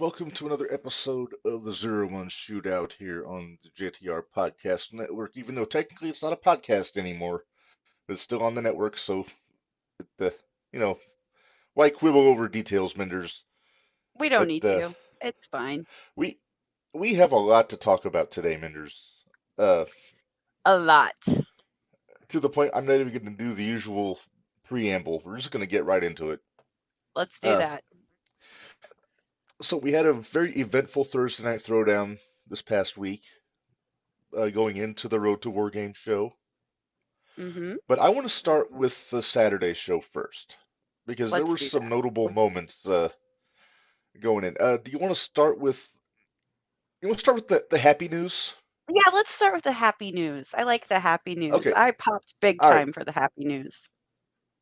welcome to another episode of the Zero One Shootout here on the JTR Podcast Network. Even though technically it's not a podcast anymore, but it's still on the network. So, it, you know, why quibble over details, Minderz? We don't But need to. It's fine. we we have a lot to talk about today, Minderz. Uh, A lot. to the point I'm not even going to do the usual preamble. We're just going to get right into it. Let's do Uh, that. so we had a very eventful Thursday night throwdown this past week, going into the Road to War Game show. Mm-hmm. But I want to start with the Saturday show first because there Let's were do some that. notable moments going in. Do you want to start with the happy news? Yeah, let's start with the happy news. I like the happy news. Okay, I popped big all right, time for the happy news.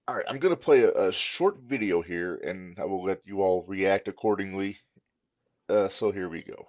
all right. I'm gonna play a short video here, and I will let you all react accordingly. So here we go.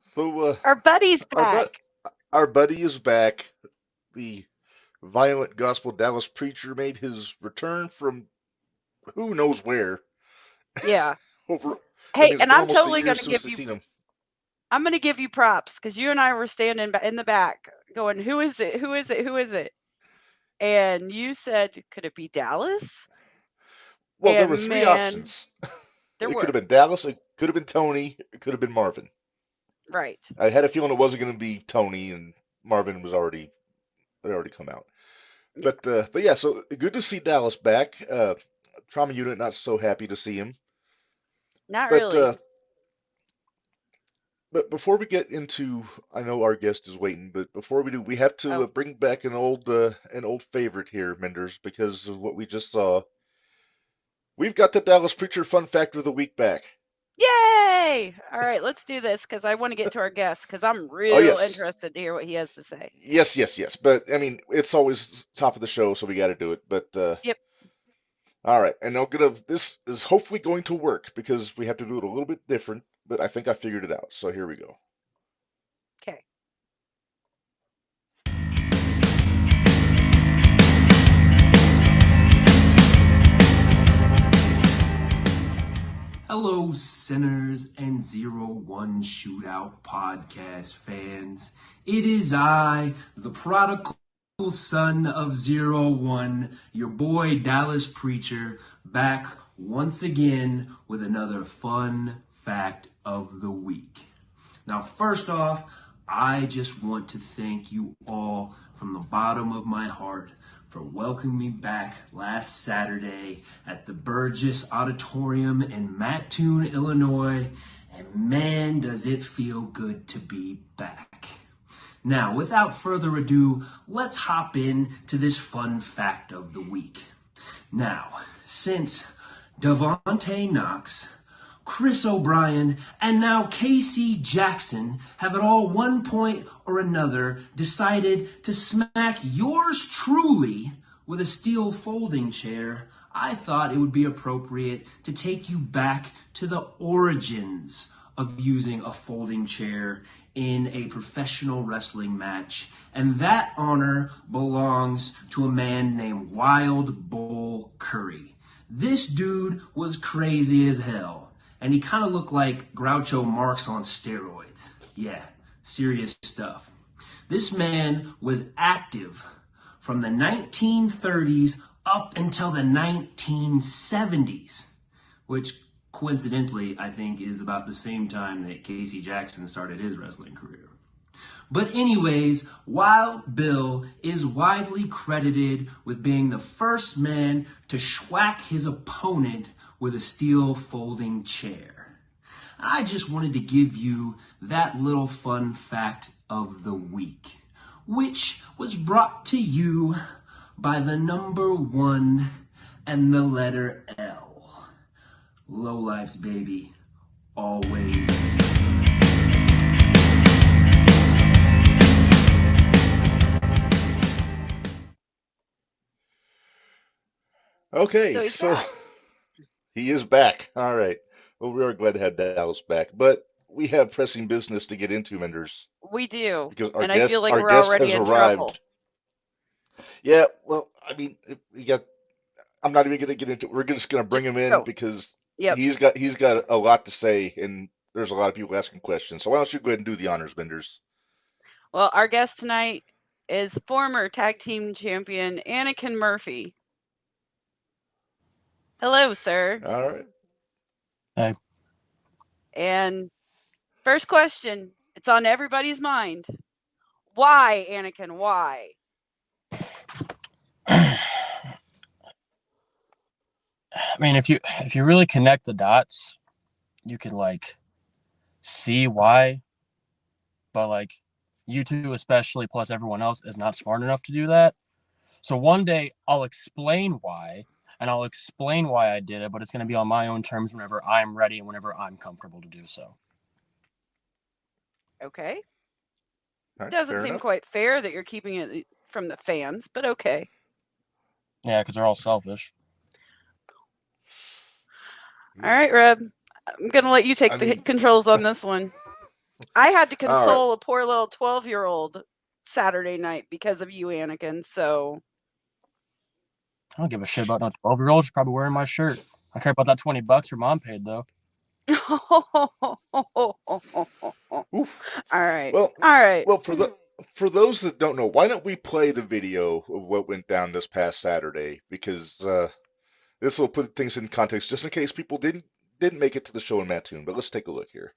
So Our buddy's our back. our buddy is back. The violent gospel Dallas preacher made his return from who knows where. Yeah. Over, I Hey, mean, it's and been I'm almost a totally year going to since give we've you. seen him. I'm going to give you props because you and I were standing in the back, going, "Who is it? Who is it? Who is it?" And you said, "Could it be Dallas?" Well, there were And three man, options. there It could have were. been Dallas, it could have been Tony, it could have been Marvin. Right. I had a feeling it wasn't going to be Tony, and Marvin had already come out. Yeah. But yeah, so good to see Dallas back. Trauma unit not so happy to see him. Not But really. but before we get into, I know our guest is waiting, but before we do, we have to Oh, bring back an old favorite here, Minderz, because of what we just saw. We've got the Dallas Preacher Fun Fact of the Week back. yay! All right, let's do this because I want to get to our guest because I'm Oh real yes, interested to hear what he has to say. yes. But I mean, it's always top of the show, so we got to do it. But Yep. all right, and this is hopefully going to work because we have to do it a little bit different, but I think I figured it out. So here we go. Okay. Hello, sinners and 01 Shootout podcast fans. It is I, the prodigal son of 01, your boy Dallas Preacher, back once again with another fun fact of the week. Now, first off, I just want to thank you all from the bottom of my heart for welcoming me back last Saturday at the Burgess Auditorium in Mattoon, Illinois, and man, does it feel good to be back. Now, without further ado, let's hop in to this fun fact of the week. Now, since Devontae Knox, Chris O'Brien, and now Casey Jackson have at all one point or another decided to smack yours truly with a steel folding chair, I thought it would be appropriate to take you back to the origins of using a folding chair in a professional wrestling match, and that honor belongs to a man named Wild Bull Curry. This dude was crazy as hell, and he kind of looked like Groucho Marx on steroids. Yeah, serious stuff. This man was active from the 1930s up until the 1970s, which coincidentally, I think, is about the same time that Casey Jackson started his wrestling career. But anyways, Wild Bill is widely credited with being the first man to schwack his opponent with a steel folding chair. I just wanted to give you that little fun fact of the week, which was brought to you by the number 1 and the letter L. Lowlifes, baby, always. Okay, So he's so back. he is back. All right. Well, we are glad to have Dallas back, but we have pressing business to get into, Minderz, We do. because And I feel like our we're guest already has in trouble. arrived. Yeah, well, I mean, I'm not even going to get into it. We're just going to bring Just him in go. because Yep. he's got a lot to say, and there's a lot of people asking questions. So why don't you go ahead and do the honors, Minderz? Well, our guest tonight is former tag team champion Anakin Murphy. Hello, sir. All right. Hey. And first question, it's on everybody's mind. Why, Anakin? Why? I mean, if you really connect the dots, you can like see why, but like you two especially, plus everyone else, is not smart enough to do that. So one day I'll explain why, and I'll explain why I did it, but it's going to be on my own terms whenever I'm ready and whenever I'm comfortable to do so. Okay. All right, Doesn't fair seem enough. quite fair that you're keeping it from the fans, but okay. Yeah, because they're all selfish. All right, Reb. I'm going to let you take I the mean- controls on this one. I had to All right. console a poor little 12-year-old Saturday night because of you, Anakin, so... I don't give a shit about no 12-year-old. She's probably wearing my shirt. I care about that $20 her mom paid, though. Oof. All right. Well, All right. well, for those that don't know, why don't we play the video of what went down this past Saturday? Because this will put things in context, just in case people didn't make it to the show in Mattoon. But let's take a look here.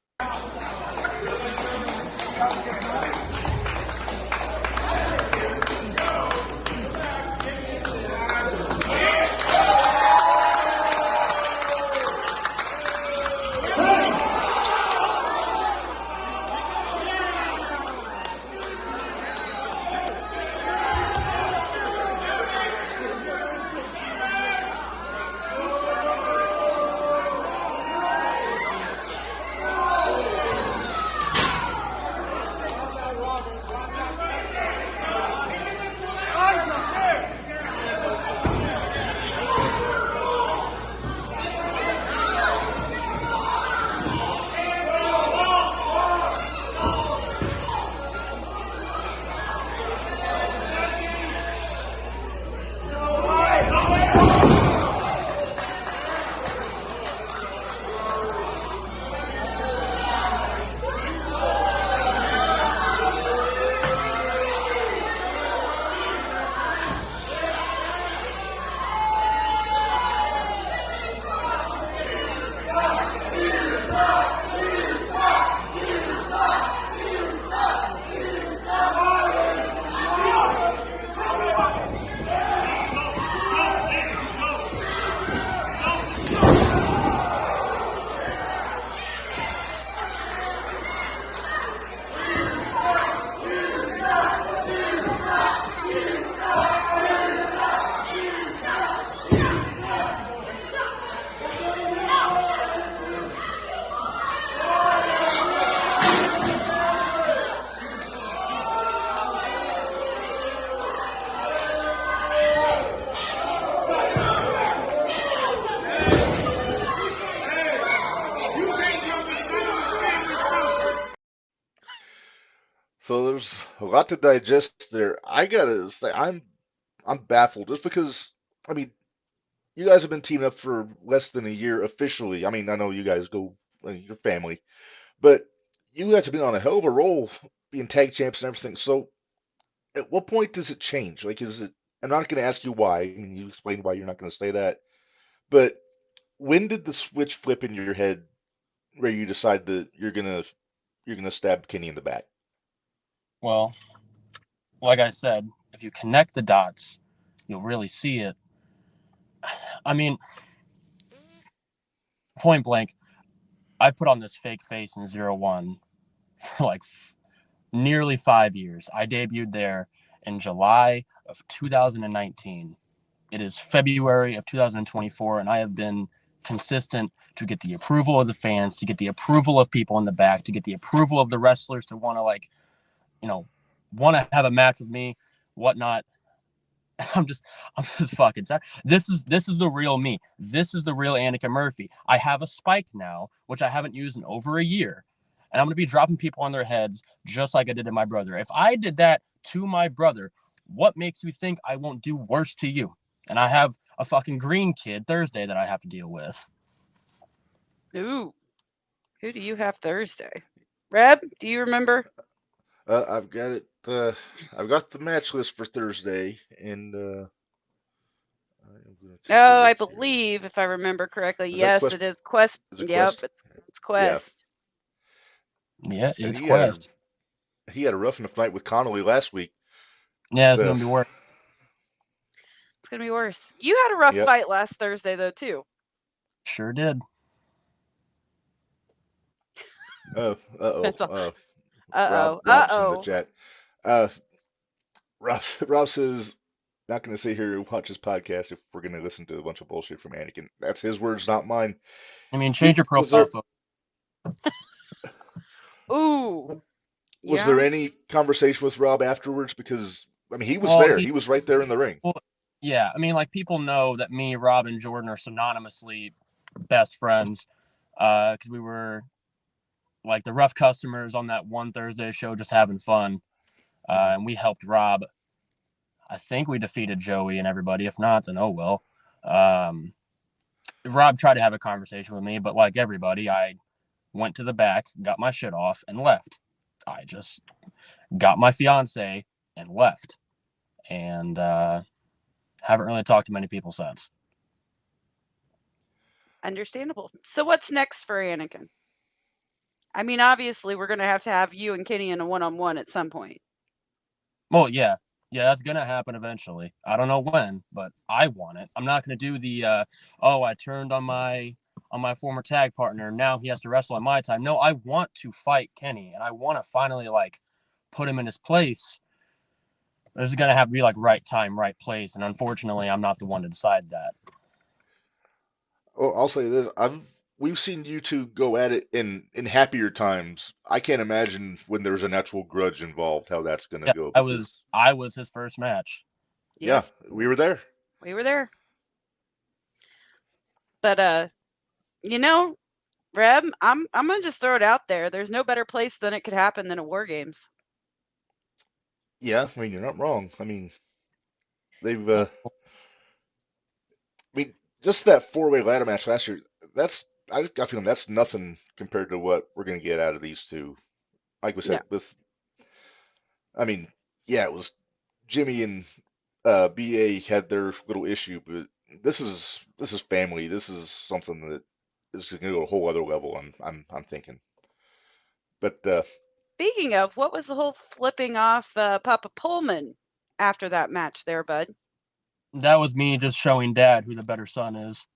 So there's a lot to digest there. I gotta say, I'm baffled just because I mean you guys have been teaming up for less than a year officially. I mean I know you guys go your family, but you guys have been on a hell of a roll being tag champs and everything. So at what point does it change? Like, is it? I'm not going to ask you why. I mean, you explained why you're not going to say that. But when did the switch flip in your head where you decide that you're gonna stab Kenny in the back? Well, like I said, if you connect the dots, you'll really see it. I mean, point blank, I put on this fake face in 01 for like nearly 5 years. I debuted there in July of 2019. It is February of 2024, and I have been consistent to get the approval of the fans, to get the approval of people in the back, to get the approval of the wrestlers to want to want to have a match with me, whatnot. I'm just fucking sad. This is the real me. This is the real Anakin Murphy. I have a spike now, which I haven't used in over a year, and I'm gonna be dropping people on their heads just like I did to my brother. If I did that to my brother, what makes you think I won't do worse to you? And I have a fucking green kid Thursday that I have to deal with. Ooh, who do you have Thursday? Reb, do you remember? I've got it. I've got the match list for Thursday, and I'm gonna take a Oh, I look here. believe, if I remember correctly, Is that yes, Quest? it is Quest. Is it Yep, Quest? it's Yeah, Quest. Yeah, and it's Quest. he had a rough enough night with Connolly last week. Yeah, it's Uh, gonna be worse. It's gonna be worse. You had a rough yep. fight last Thursday, though, too. Sure did. That's all. Rob's in the chat. Uh, Rob says not going to sit here and watch his podcast if we're going to listen to a bunch of bullshit from Anakin. That's his words, not mine. I mean, change your Was profile photo. Ooh, was there yeah. any conversation with Rob afterwards? Because I mean, he was Well, there. He was right there in the ring. Well, yeah, I mean, like people know that me, Rob, and Jordan are synonymously best friends because we were like the rough customers on that one Thursday show, just having fun, and we helped Rob. I think we defeated Joey and everybody. If not, then oh well. Um, Rob tried to have a conversation with me, but like everybody, I went to the back, got my shit off, and left. I just got my fiance and left, and haven't really talked to many people since. Understandable. So what's next for Anakin? I mean, obviously, we're gonna have to have you and Kenny in a one-on-one at some point. Well, yeah, that's gonna happen eventually. I don't know when, but I want it. I'm not gonna do the I turned on my former tag partner. Now he has to wrestle on my time. No, I want to fight Kenny, and I want to finally like put him in his place. There's gonna have to be like right time, right place, and unfortunately, I'm not the one to decide that. Well, I'll say this: we've seen you two go at it in happier times. I can't imagine when there's an actual grudge involved how that's going to Yeah, go. I was his first match. Yeah, Yes, we were there. we were there. But you know, Reb, I'm gonna just throw it out there. There's no better place than it could happen than a War Games. Yeah, I mean you're not wrong. I mean they've I mean, just that four-way ladder match last year, I just got a feeling that's nothing compared to what we're gonna get out of these two. Like we No, said, I mean, yeah, it was Jimmy and BA had their little issue, but this is family. This is something that is gonna go to a whole other level. I'm thinking, but speaking of, what was the whole flipping off Papa Pullman after that match there, bud? That was me just showing Dad who the better son is.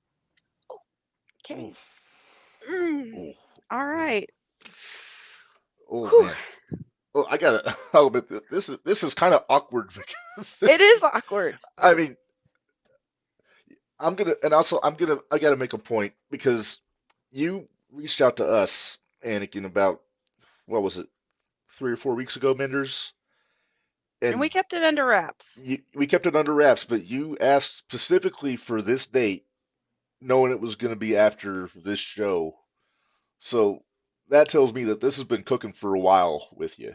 Okay. oh, All right. oh Whew. man. Well, I gotta. I'll admit this is kind of awkward because It is awkward. I mean, I gotta make a point because you reached out to us, Anakin, about what was it, 3 or 4 weeks ago, Minderz, And we and kept it under wraps. we kept it under wraps, but you asked specifically for this date, knowing it was going to be after this show. So that tells me that this has been cooking for a while with you.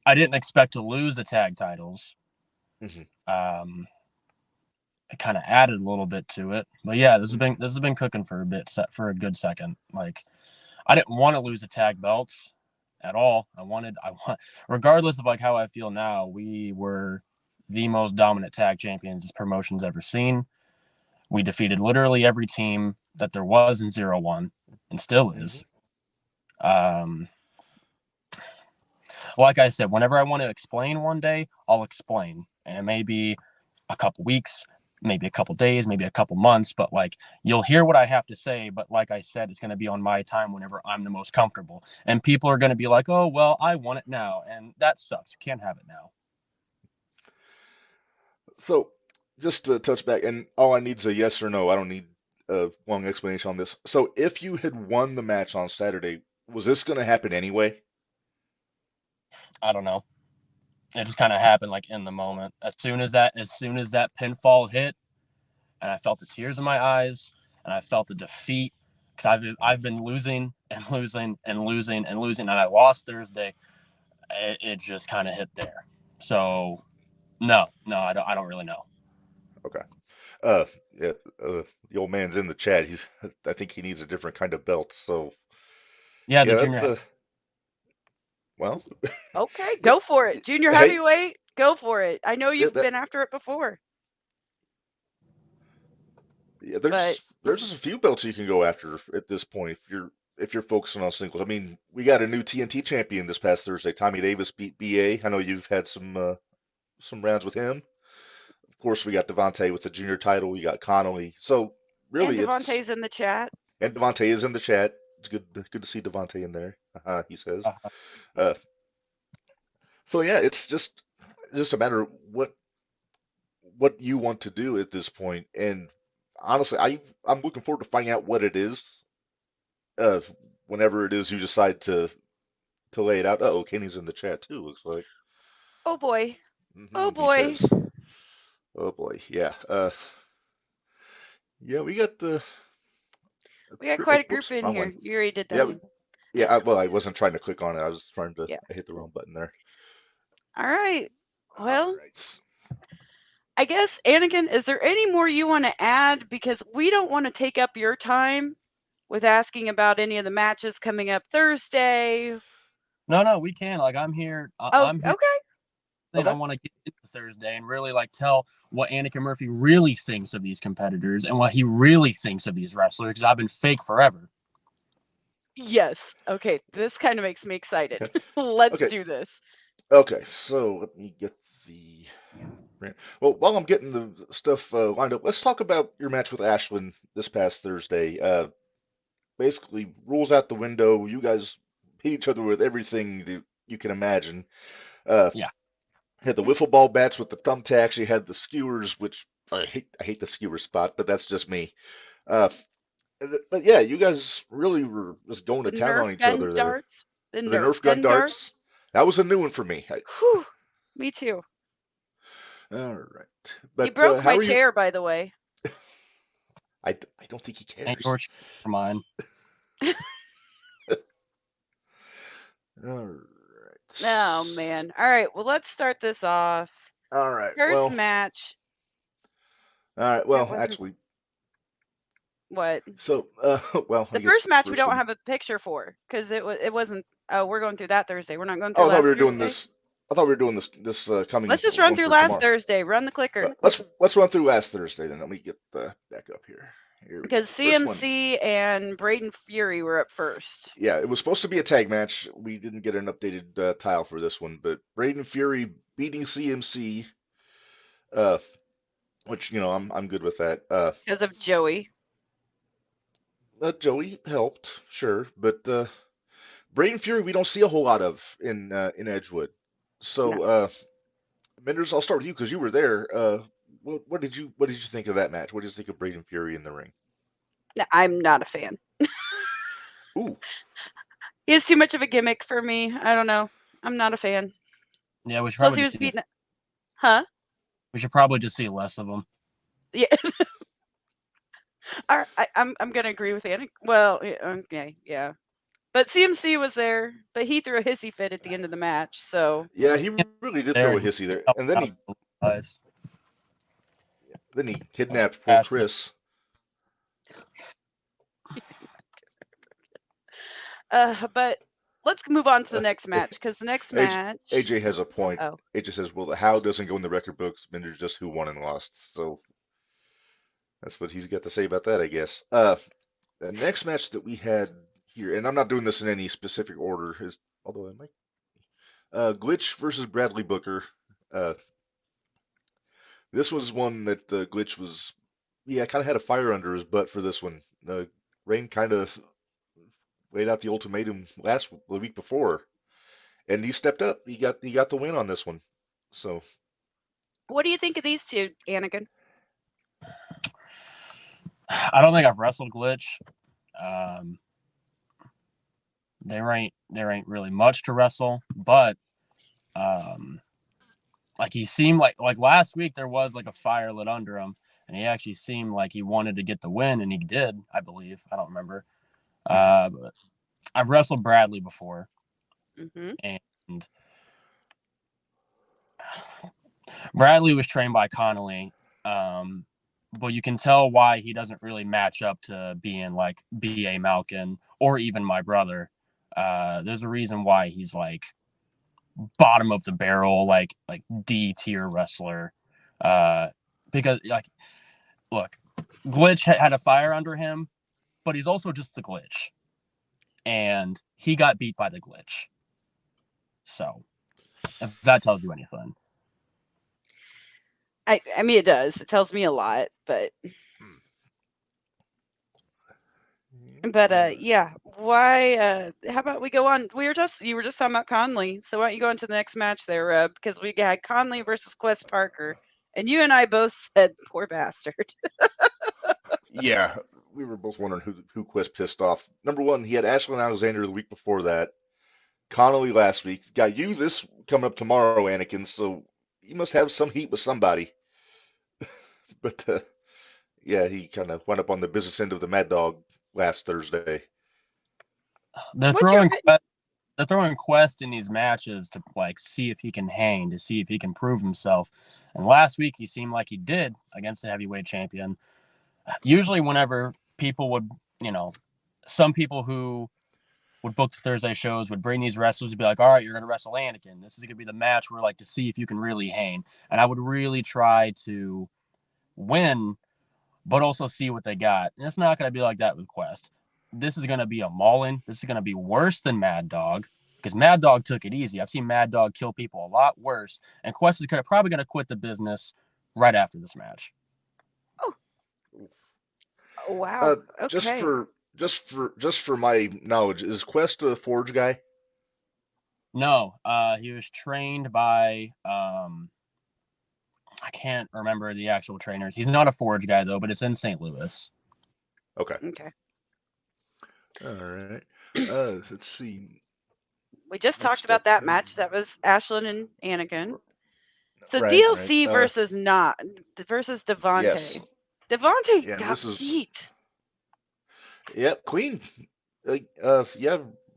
I didn't expect to lose the tag titles. Mhm. It kind of added a little bit to it, but yeah, this Mhm. has been cooking for for a good second. Like, I didn't want to lose the tag belts at all. I want, regardless of like how I feel now, we were the most dominant tag champions this promotion's ever seen. We defeated literally every team that there was in 0-1 and still is. Mhm. Like I said, whenever I want to explain one day, I'll explain. And it may be a couple weeks, maybe a couple days, maybe a couple months, but like you'll hear what I have to say. But like I said, it's going to be on my time whenever I'm the most comfortable. And people are going to be like, oh, well, I want it now. And that sucks. You can't have it now. So, just to touch back, and all I need is a yes or no. I don't need a long explanation on this. So, if you had won the match on Saturday, was this going to happen anyway? I don't know. It just kind of happened like in the moment. As soon as that pinfall hit, and I felt the tears in my eyes, and I felt the defeat because I've been losing and losing and losing and losing, and I lost Thursday. It just kind of hit there. So no, I don't really know. Okay. Yeah, the old man's in the chat. I think he needs a different kind of belt. So, Yeah, the yeah, junior. well, Okay, yeah, go for it. Junior hey, heavyweight, go for it. I know yeah, you've been after it before, yeah, but there's just a few belts you can go after at this point if you're focusing on singles. I mean, we got a new TNT champion this past Thursday. Tommy Davis beat BA. I know you've had some rounds with him. Of course, we got Devontae with the junior title. We got Connolly. So and really, it's Devontae's in the chat. and Devontae is in the chat. It's good to see Devontae in there. He says. Uh, so yeah, it's just a matter of what you want to do at this point. And honestly, I'm looking forward to finding out what it is. Uh, whenever it is you decide to lay it out. Oh, Kenny's in the chat too. Looks like. Oh boy. Oh He boy. says. Oh boy, yeah. Yeah, we got the. We got quite a group Whoops, in wrong here. one. You already did that Yeah, one. yeah. Well, I wasn't trying to click on it. I was trying to. Yeah. I hit the wrong button there. All right. All Well, right. I guess, Anakin, is there any more you want to add? Because we don't want to take up your time with asking about any of the matches coming up Thursday. No, we can. Like, I'm here. Oh, I'm here. okay. And I Okay. want to get into Thursday and really like tell what Anakin Murphy really thinks of these competitors and what he really thinks of these wrestlers because I've been fake forever. Yes. Okay. This kind of makes me excited. Let's Okay. do this. Okay. So let me get the. Well, while I'm getting the stuff lined up, let's talk about your match with Ashlyn this past Thursday. Basically, rules out the window. You guys hit each other with everything that you can imagine. Yeah. Had the wiffle ball bats with the thumbtacks. You had the skewers, which I hate the skewer spot, but that's just me. Uh, but yeah, you guys really were just going to The town Nerf on each gun other there. darts. The The Nerf Nerf gun gun darts, darts. that was a new one for me. Whew. Me too. All right, He but broke how my are you? chair, by the way. I don't think he Ain't cares. your for mine. All right. Oh, man. All right. Well, let's start this off. All right. First Well. match. All right. It Well, wasn't actually, what? so well, I The guess first match we first don't one. have a picture for because it wasn't. Oh, we're going through that Thursday. We're not going Oh, through I thought last we were doing Thursday. this. I thought we were doing this coming Let's just run one through for last tomorrow. Thursday. Run the clicker. Let's run through last Thursday then. Let me get back up here. Here we go. Because First one. CMC and Braden Fury were up first. Yeah, it was supposed to be a tag match. We didn't get an updated tile for this one, but Braden Fury beating CMC, uh, which I'm good with that. Because of Joey. Joey helped, sure, but Braden Fury we don't see a whole lot of in Edgewood. No. So Minderz, I'll start with you because you were there. What did you think of that match? What did you think of Braden Fury in the ring? I'm not a fan. Ooh, He has too much of a gimmick for me. I don't know. I'm not a fan. Yeah, we should Plus, probably he just was see. beating. Huh? We should probably just see less of them. Yeah. I'm gonna agree with Anna. Well, okay, yeah. But CMC was there, but he threw a hissy fit at the end of the match. So Yeah, he really did throw a hissy there, and then he kidnapped poor Chris. but let's move on to the next match, because the next match. AJ has a point. Oh. AJ says, "Well, the how doesn't go in the record books. Minderz just who won and lost." So that's what he's got to say about that, I guess. The next match that we had here, and I'm not doing this in any specific order, is although I might. Glitch versus Bradley Booker. This was one that Glitch was, kind of had a fire under his butt for this one. Rain kind of laid out the ultimatum the week before, and he stepped up. He got the win on this one. So, what do you think of these two, Anakin? I don't think I've wrestled Glitch. There ain't really much to wrestle, but like he seemed like last week there was like a fire lit under him, and he actually seemed like he wanted to get the win, and he did, I believe. I don't remember. But I've wrestled Bradley before, and Bradley was trained by Connolly, but you can tell why he doesn't really match up to being like B.A. Malkin or even my brother. There's a reason why he's like bottom of the barrel, like D tier wrestler. Because like, look, Glitch had a fire under him, but he's also just the Glitch, and he got beat by the Glitch. So, if that tells you anything. I mean, it does. It tells me a lot, but yeah. Why? How about we go on? You were just talking about Conley, so why don't you go on to the next match there, Reb? Because we had Conley versus Quest Parker, and you and I both said, "Poor bastard." Yeah, we were both wondering who Quest pissed off. Number one, he had Ashlyn Alexander the week before that. Connolly last week. Got you this coming up tomorrow, Anakin. So he must have some heat with somebody. But yeah, he kind of went up on the business end of the Mad Dog last Thursday. They're throwing Quest in these matches to like see if he can hang, to see if he can prove himself. And last week he seemed like he did against the heavyweight champion. Usually whenever people would, some people who would book the Thursday shows would bring these wrestlers to be like, all right, you're going to wrestle Anakin. This is going to be the match where like to see if you can really hang. And I would really try to win, but also see what they got. And it's not going to be like that with Quest. This is going to be a mauling. This is going to be worse than Mad Dog, because Mad Dog took it easy. I've seen Mad Dog kill people a lot worse, and Quest is probably going to quit the business right after this match. Oh, wow. Okay. Just for my knowledge, is Quest a Forge guy? No, he was trained by I can't remember the actual trainers. He's not a Forge guy though, but it's in St. Louis. Okay. All right. Let's see. We just talked about that match. That was Ashlyn and Anakin. So right, DLC versus Devontae. Yes. Devontae got beat. Yep, clean.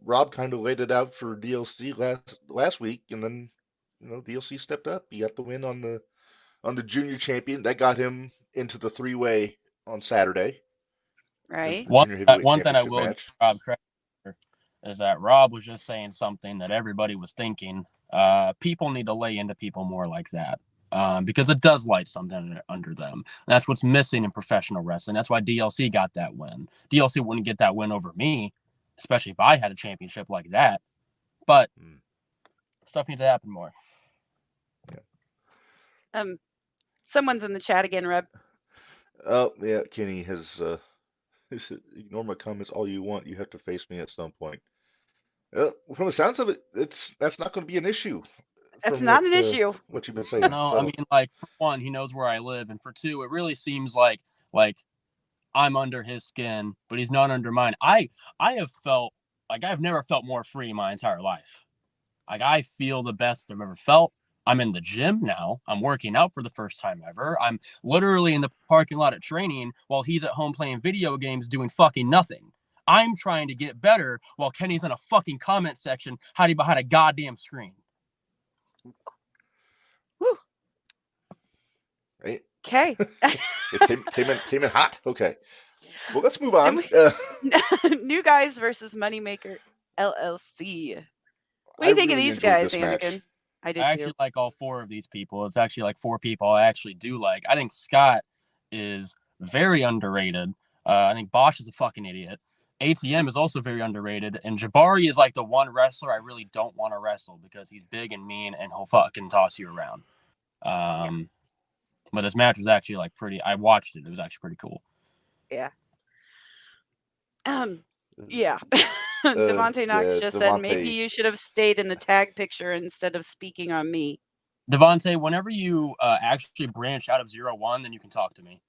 Rob kind of laid it out for DLC last week, and then DLC stepped up. He got the win on the junior champion. That got him into the 3-way on Saturday. Right. One thing I will give Rob credit for is that Rob was just saying something that everybody was thinking. People need to lay into people more like that. Because it does light something under them. And that's what's missing in professional wrestling. That's why DLC got that win. DLC wouldn't get that win over me, especially if I had a championship like that. But stuff needs to happen more. Yeah. Someone's in the chat again, Reb. Oh, yeah, Kenny has ignore my comments all you want. You have to face me at some point. From the sounds of it, that's not going to be an issue. That's not an issue. What you've been saying. No, so. I mean, like, for one, he knows where I live, and for two, it really seems like I'm under his skin, but he's not under mine. I have felt like I've never felt more free my entire life. Like, I feel the best I've ever felt. I'm in the gym now. I'm working out for the first time ever. I'm literally in the parking lot at training while he's at home playing video games doing fucking nothing. I'm trying to get better while Kenny's in a fucking comment section hiding behind a goddamn screen. Whew. Right? Okay. It came in hot. Okay. Well, let's move on. New Guys versus Moneymaker LLC. What do I you think of really these enjoyed guys, this match. Anakin? I did I too. actually like all four of these people. It's actually like four people I actually do like. I think Scott is very underrated. I think Bosch is a fucking idiot. ATM is also very underrated. And Jabari is like the one wrestler I really don't want to wrestle because he's big and mean and he'll fucking toss you around. But this match was actually like pretty. I watched it. It was actually pretty cool. Yeah. Yeah. Devontae Knox just said maybe you should have stayed in the tag picture instead of speaking on me. Devontae, whenever you actually branch out of 0-1, then you can talk to me.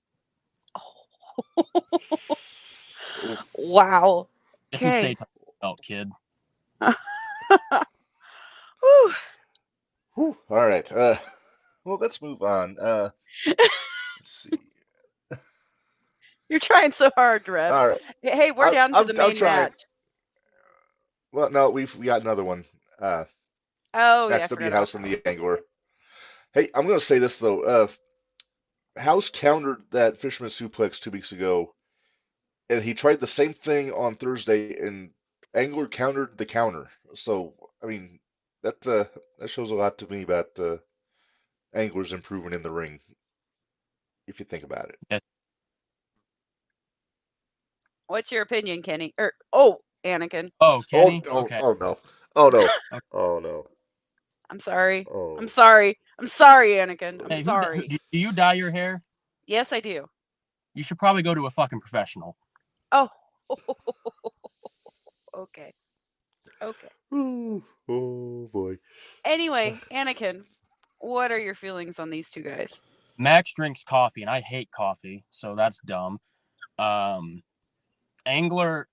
Wow. Get some Okay. states belt, kid. Whew. All right. Well, let's move on. Let's see. You're trying so hard, Reb. All right. Hey, we're down to the main match. Well, no, we got another one. Oh, yeah, I XW forgot House about and the Angler. Hey, I'm gonna say this though. House countered that Fisherman suplex 2 weeks ago, and he tried the same thing on Thursday, and Angler countered the counter. So, I mean, that shows a lot to me about Angler's improvement in the ring, if you think about it. Yeah. What's your opinion, Kenny? Anakin. Oh, Kenny? Okay. Oh no. Oh no. Okay. Oh no. I'm sorry. Oh. I'm sorry. I'm sorry, Anakin. I'm Hey, sorry. do you dye your hair? Yes, I do. You should probably go to a fucking professional. Oh. Okay. Okay. Oh boy. Anyway, Anakin, what are your feelings on these two guys? Max drinks coffee, and I hate coffee, so that's dumb. Angler,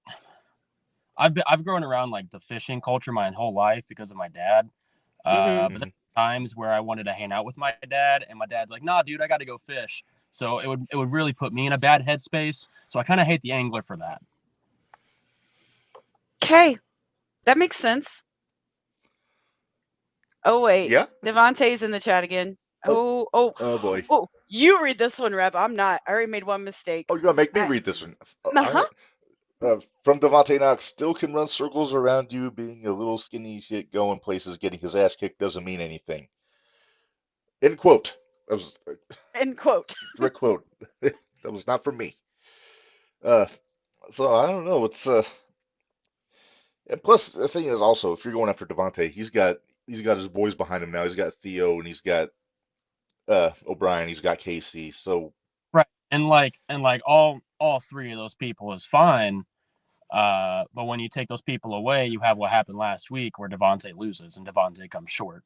I've grown around like the fishing culture my whole life because of my dad. But there are times where I wanted to hang out with my dad, and my dad's like, "Nah, dude, I got to go fish." So it would really put me in a bad headspace. So I kind of hate the Angler for that. Okay, that makes sense. Oh wait, Yeah. Devontae's in the chat again. Oh boy. Oh, you read this one, Reb. I'm not. I already made one mistake. Oh, you're gonna make me read this one. All right. From Devontae Knox, still can run circles around you, being a little skinny shit, going places, getting his ass kicked doesn't mean anything. End quote. That was End quote. direct quote. That was not from me. So I don't know. It's and plus the thing is also if you're going after Devontae, he's got his boys behind him now. He's got Theo and he's got O'Brien. He's got Casey. So right, and like all three of those people is fine. But when you take those people away, you have what happened last week where Devontae loses and Devontae comes short.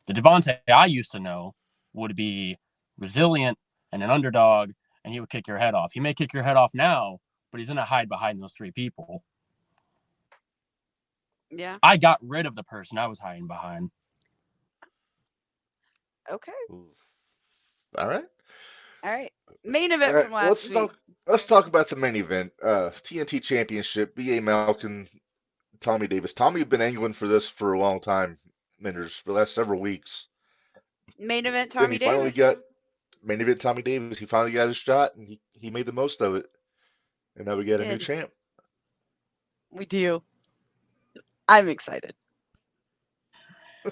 The Devontae I used to know would be resilient and an underdog, and he would kick your head off. He may kick your head off now, but he's going to hide behind those three people. Yeah. I got rid of the person I was hiding behind. Okay. All right. Main event from last week. Let's talk about the main event. TNT Championship, B.A. Malkin, Tommy Davis. Tommy had been angling for this for a long time, Minderz, for the last several weeks. Main event Tommy Davis. Main event Tommy Davis. He finally got his shot, and he made the most of it. And now we got a new champ. We do. I'm excited. I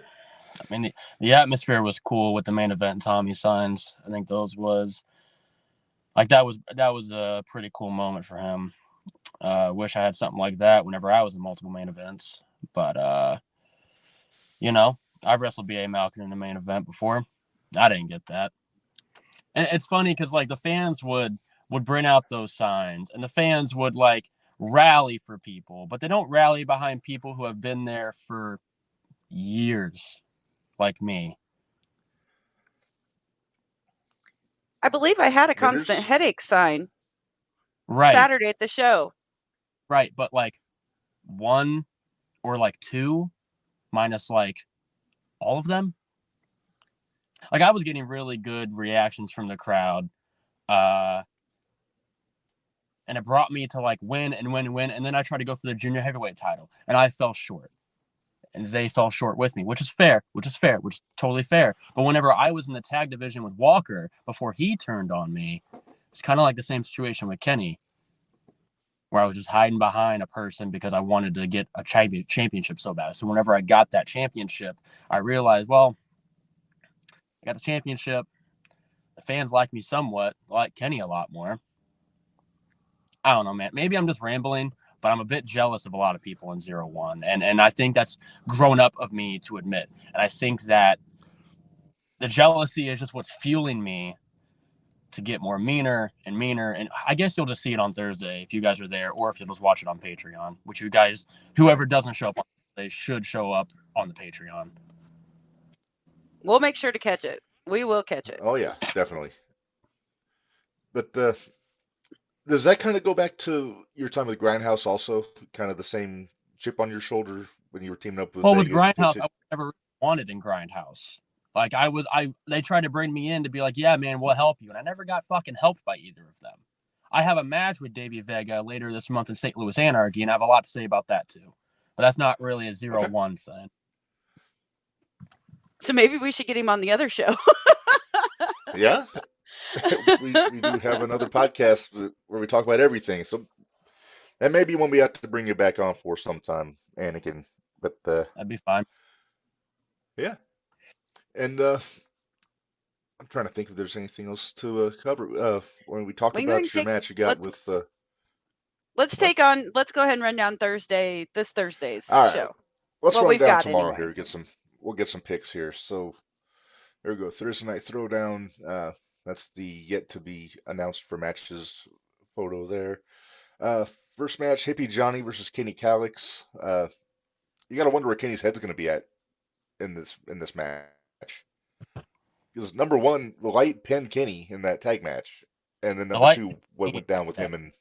mean, the atmosphere was cool with the main event Tommy signs. I think those was like that was a pretty cool moment for him. Wish I had something like that whenever I was in multiple main events. But you know, I've wrestled B.A. Malkin in the main event before. I didn't get that. And it's funny because like the fans would bring out those signs and the fans would like rally for people, but they don't rally behind people who have been there for years, like me. I believe I had a constant headache sign. Right. Saturday at the show. Right, but like one or like two minus like all of them. Like I was getting really good reactions from the crowd. And and it brought me to like win and win and win. And then I tried to go for the junior heavyweight title, and I fell short. And they fell short with me, which is totally fair. But whenever I was in the tag division with Walker before he turned on me, it's kind of like the same situation with Kenny, where I was just hiding behind a person because I wanted to get a championship so bad. So whenever I got that championship, I realized, well, I got the championship. The fans like me somewhat, like Kenny a lot more. I don't know, man. Maybe I'm just rambling, but I'm a bit jealous of a lot of people in 0-1. And I think that's grown up of me to admit. And I think that the jealousy is just what's fueling me to get more meaner and meaner. And I guess you'll just see it on Thursday if you guys are there, or if you'll just watch it on Patreon, which you guys, whoever doesn't show up, they should show up on the Patreon. We'll make sure to catch it. We will catch it. Oh yeah, definitely. But does that kind of go back to your time with Grindhouse also? Kind of the same chip on your shoulder when you were teaming up with Well, with Vega and Grindhouse, Pitch? I never wanted in Grindhouse. Like they tried to bring me in to be like, yeah, man, we'll help you. And I never got fucking helped by either of them. I have a match with Davey Vega later this month in St. Louis Anarchy, and I have a lot to say about that too. But that's not really a 0-1 thing. So maybe we should get him on the other show. Yeah. we do have another podcast where we talk about everything. So that may be one we have to bring you back on for sometime, Anakin. But That'd be fine. yeah. And I'm trying to think if there's anything else to cover. When we talked We can about your take- match you got let's- with Let's go ahead and run down this Thursday's all right. show. Let's What run we've down got tomorrow anyway. here. We'll get some picks here. So there we go. Thursday night throwdown. That's the yet to be announced for matches photo there. First match, Hippie Johnny versus Kenny Calix. You gotta wonder where Kenny's head's gonna be at in this match. Because number one, the light pinned Kenny in that tag match, and then number two, what went down with him and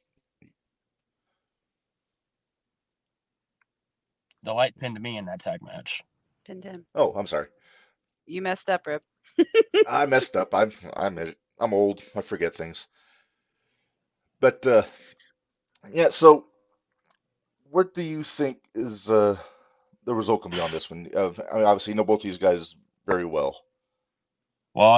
The light pinned me in that tag match. Pinned him. oh, I'm sorry, You messed up, Rip. I messed up. I'm old. I forget things. But yeah. So, what do you think is the result gonna be on this one? I mean, obviously, you know both these guys very well. Well,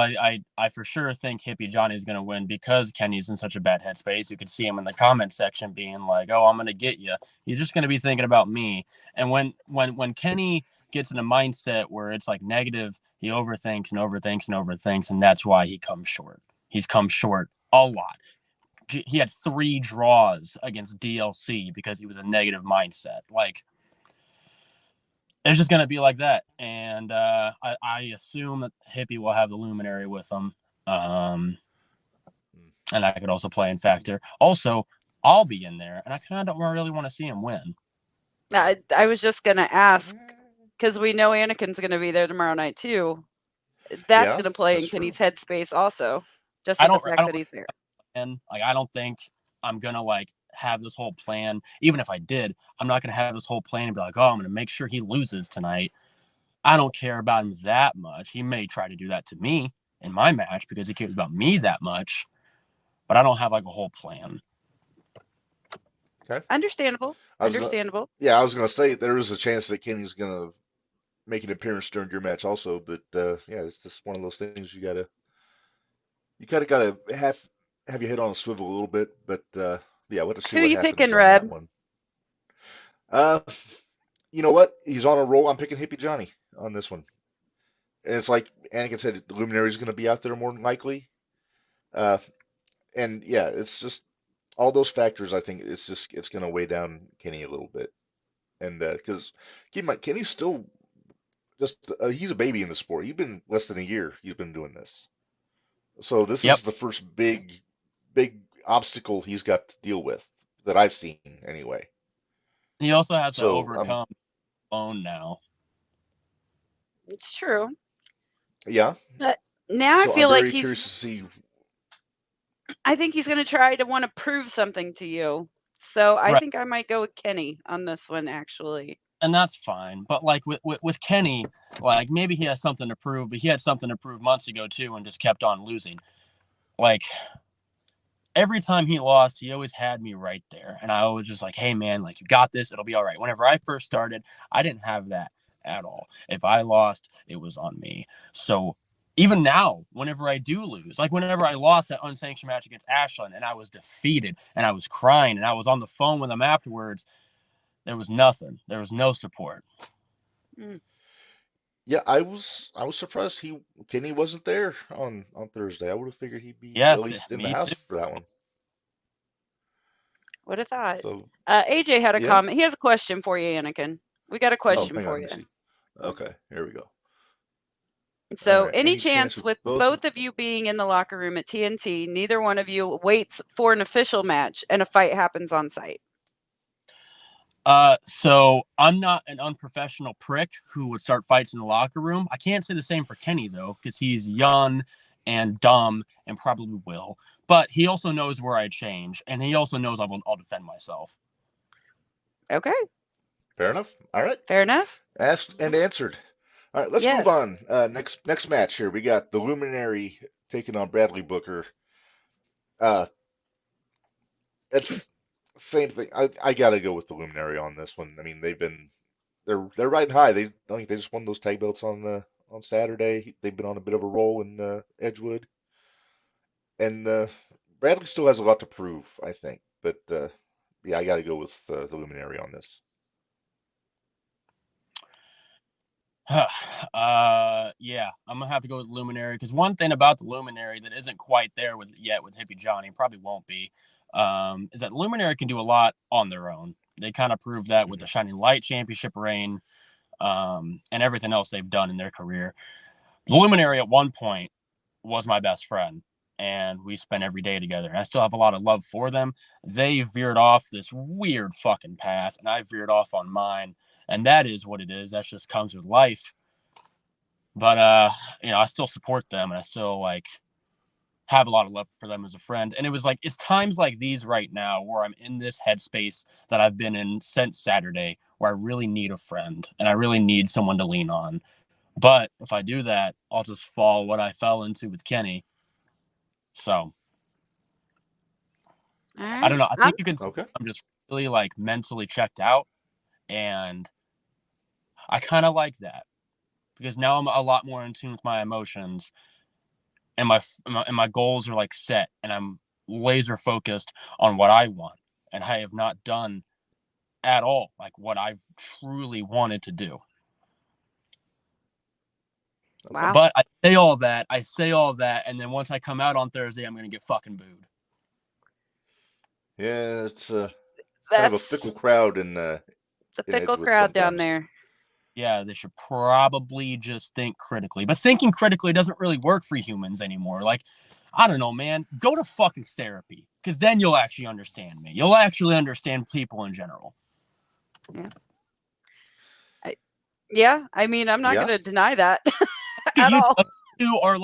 I for sure think Hippie Johnny's going to win because Kenny's in such a bad headspace. You could see him in the comment section being like, "Oh, I'm going to get you." He's just going to be thinking about me. And when Kenny gets in a mindset where it's like negative, he overthinks and overthinks and overthinks, and that's why he comes short. He's come short a lot. He had 3 draws against DLC because he was a negative mindset. Like, it's just going to be like that. And I assume that Hippie will have the Luminary with him. And I could also play in Factor. Also, I'll be in there, and I kind of don't really want to see him win. I was just going to ask, because we know Anakin's going to be there tomorrow night, too. That's going to play in Kenny's headspace also. Just the fact that he's there. And like, I don't think I'm going to like have this whole plan. Even if I did, I'm not going to have this whole plan and be like, oh, I'm going to make sure he loses tonight. I don't care about him that much. He may try to do that to me in my match because he cares about me that much, but I don't have like a whole plan. Okay. Understandable. I was going to say there is a chance that Kenny's going to make an appearance during your match also, but yeah, it's just one of those things you kind of got to have your head on a swivel a little bit, but yeah, we'll have to see Who what you happens picking, on Reb? that one. You know what? He's on a roll. I'm picking Hippie Johnny on this one. And it's like Anakin said, the Luminary is going to be out there more than likely. And yeah, it's just all those factors. I think it's going to weigh down Kenny a little bit. And because keep in mind, Kenny's still just he's a baby in the sport. He's been less than a year. He's been doing this. So this is the first big obstacle he's got to deal with that I've seen anyway. He also has to overcome alone now. It's true. Yeah. But now I feel like he's curious to see. I think he's going to try to want to prove something to you. So I think I might go with Kenny on this one, actually. And that's fine. But like with Kenny, like maybe he has something to prove, but he had something to prove months ago too and just kept on losing. Like, every time he lost, he always had me right there. And I was just like, hey, man, like, you got this. It'll be all right. Whenever I first started, I didn't have that at all. If I lost, it was on me. So even now, whenever I do lose, like whenever I lost that unsanctioned match against Ashlyn and I was defeated and I was crying and I was on the phone with him afterwards, there was nothing. There was no support. Yeah, I was surprised Kenny wasn't there on Thursday. I would have figured he'd be at Yes, least in the me house too. for that one. Would have thought. So AJ had a yeah. comment. He has a question for you, Anakin. We got a Oh, question hang on, for let me you. see. Okay, here we go. All So, right. any Any chance chance with with both of you being in the locker room at TNT, neither one of you waits for an official match and a fight happens on site? So I'm not an unprofessional prick who would start fights in the locker room. I can't say the same for Kenny though, because he's young and dumb and probably will. But he also knows where I change, and he also knows I'll defend myself. Okay, Fair enough. All right. fair enough. Asked and answered. All right, let's move Yes. on. Next match here. We got the Luminary taking on Bradley Booker. Uh, it's same thing. I gotta go with the Luminary on this one. I mean, they're riding high. I think they just won those tag belts on Saturday. They've been on a bit of a roll in Edgewood, and Bradley still has a lot to prove, I think. But yeah, I gotta go with the Luminary on this. Yeah, I'm gonna have to go with Luminary because one thing about the Luminary that isn't quite there with Hippie Johnny, probably won't be, is that Luminary can do a lot on their own. They kind of proved that with the Shining Light Championship reign, and everything else they've done in their career. The Luminary at one point was my best friend, and we spent every day together. And I still have a lot of love for them. They veered off this weird fucking path, and I veered off on mine. And that is what it is. That just comes with life. But I still support them, and I still have a lot of love for them as a friend. And it was it's times like these right now where I'm in this headspace that I've been in since Saturday, where I really need a friend and I really need someone to lean on. But if I do that, I'll just fall what I fell into with Kenny. So I don't know. I think you can. Okay. I'm just really mentally checked out, and I kind of like that because now I'm a lot more in tune with my emotions, and my goals are set, and I'm laser focused on what I want, and I have not done at all what I've truly wanted to do. Wow. But I say all that, and then once I come out on Thursday, I'm gonna get fucking booed. Yeah, it's kind of a fickle crowd it's a in fickle Edgewood crowd down sometimes. there. Yeah, they should probably just think critically. But thinking critically doesn't really work for humans anymore. I don't know, man. Go to fucking therapy, because then you'll actually understand me. You'll actually understand people in general. Yeah. I mean, I'm not going to deny that at you all. two are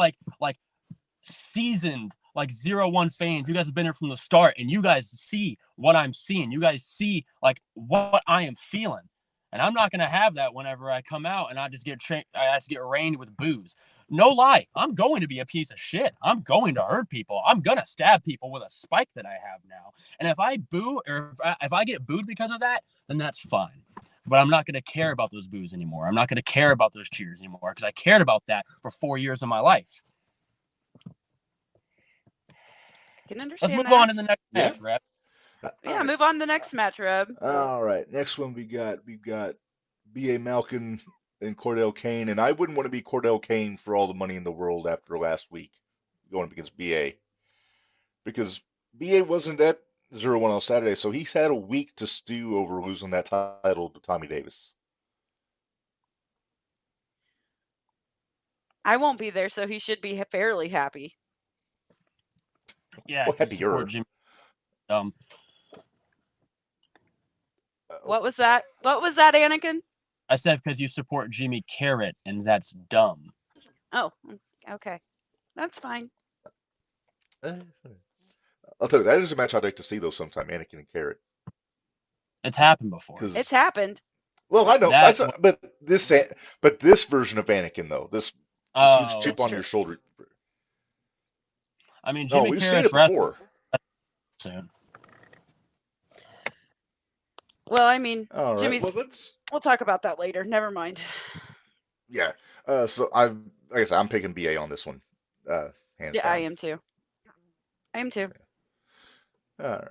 seasoned 0-1 fans. You guys have been here from the start, and you guys see what I'm seeing. You guys see what I am feeling. And I'm not going to have that whenever I come out and I just get rained with booze. No lie. I'm going to be a piece of shit. I'm going to hurt people. I'm going to stab people with a spike that I have now. And if I boo or if I get booed because of that, then that's fine. But I'm not going to care about those boos anymore. I'm not going to care about those cheers anymore because I cared about that for 4 years of my life. I can understand Let's move on to the next match, Reb. Yeah, move on to the next match, Reb. All right, next one we've got B.A. Malkin and Cordell Kane, and I wouldn't want to be Cordell Kane for all the money in the world after last week going up against B.A. because B.A. wasn't at 0-1 on Saturday, so he's had a week to stew over losing that title to Tommy Davis. I won't be there, so he should be fairly happy. Yeah, well, happier. Jimmy. What was that? What was that, Anakin? I said because you support Jimmy Carrot, and that's dumb. Oh, okay. That's fine. I'll tell you, that is a match I'd like to see, though, sometime, Anakin and Carrot. It's happened before. It's happened. Well, I know, but this version of Anakin, though, this huge chip on your shoulder. I mean, Jimmy we've Carrot's seen it before. soon. Well, I mean, All right. Jimmy's. Well, let's. We'll talk about that later. Never mind. Yeah. So like I said, I'm picking BA on this one, hands Yeah, I down. am too. I am too. All right.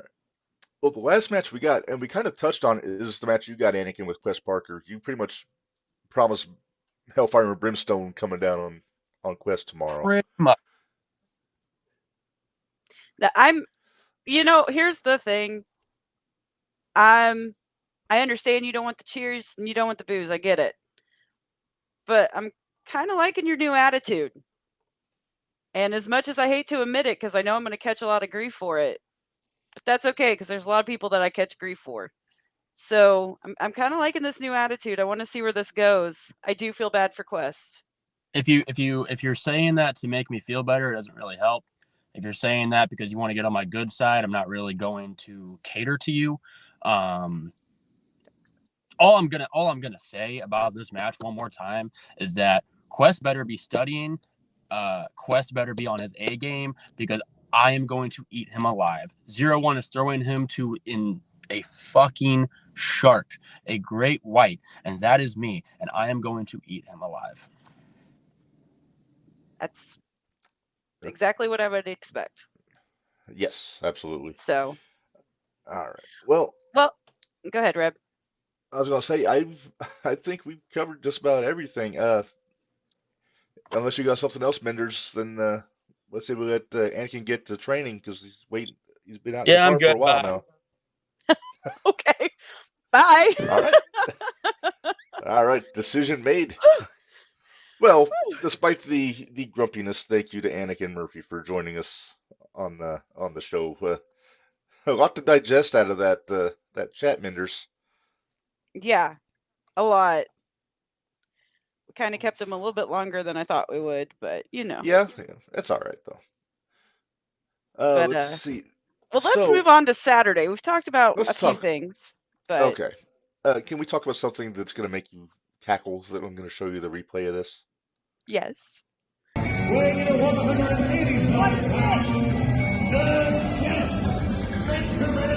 Well, the last match we got, and we kind of touched on, is the match you got, Anakin, with Quest Parker. You pretty much promised Hellfire and Brimstone coming down on Quest tomorrow. Pretty much. Here's the thing. I understand you don't want the cheers and you don't want the booze. I get it. But I'm kind of liking your new attitude. And as much as I hate to admit it, because I know I'm going to catch a lot of grief for it, but that's okay because there's a lot of people that I catch grief for. So I'm kind of liking this new attitude. I want to see where this goes. I do feel bad for Quest. If you're saying that to make me feel better, it doesn't really help. If you're saying that because you want to get on my good side, I'm not really going to cater to you. All I'm gonna say about this match one more time is that Quest better be studying. Quest better be on his A game because I am going to eat him alive. 0-1 is throwing him in a fucking shark, a great white, and that is me, and I am going to eat him alive. That's exactly what I would expect. Yes, absolutely. So. All right. Well, go ahead, Reb. I was gonna say I think we've covered just about everything. Unless you got something else, Minderz, then let's say we let Anakin get to training because he's been out in the car for a while now. Okay. Bye. All right. All right. Decision made. Well, despite the grumpiness, thank you to Anakin Murphy for joining us on the show. A lot to digest out of that chat, Minderz. Yeah, a lot. We kind of kept him a little bit longer than I thought we would, but Yeah, that's all right though. Let's see. Well, let's move on to Saturday. We've talked about a few things, but okay. Can we talk about something that's going to make you cackle? That I'm going to show you the replay of this. Yes. Weighing in at 185 pounds, the champ, Benjamin.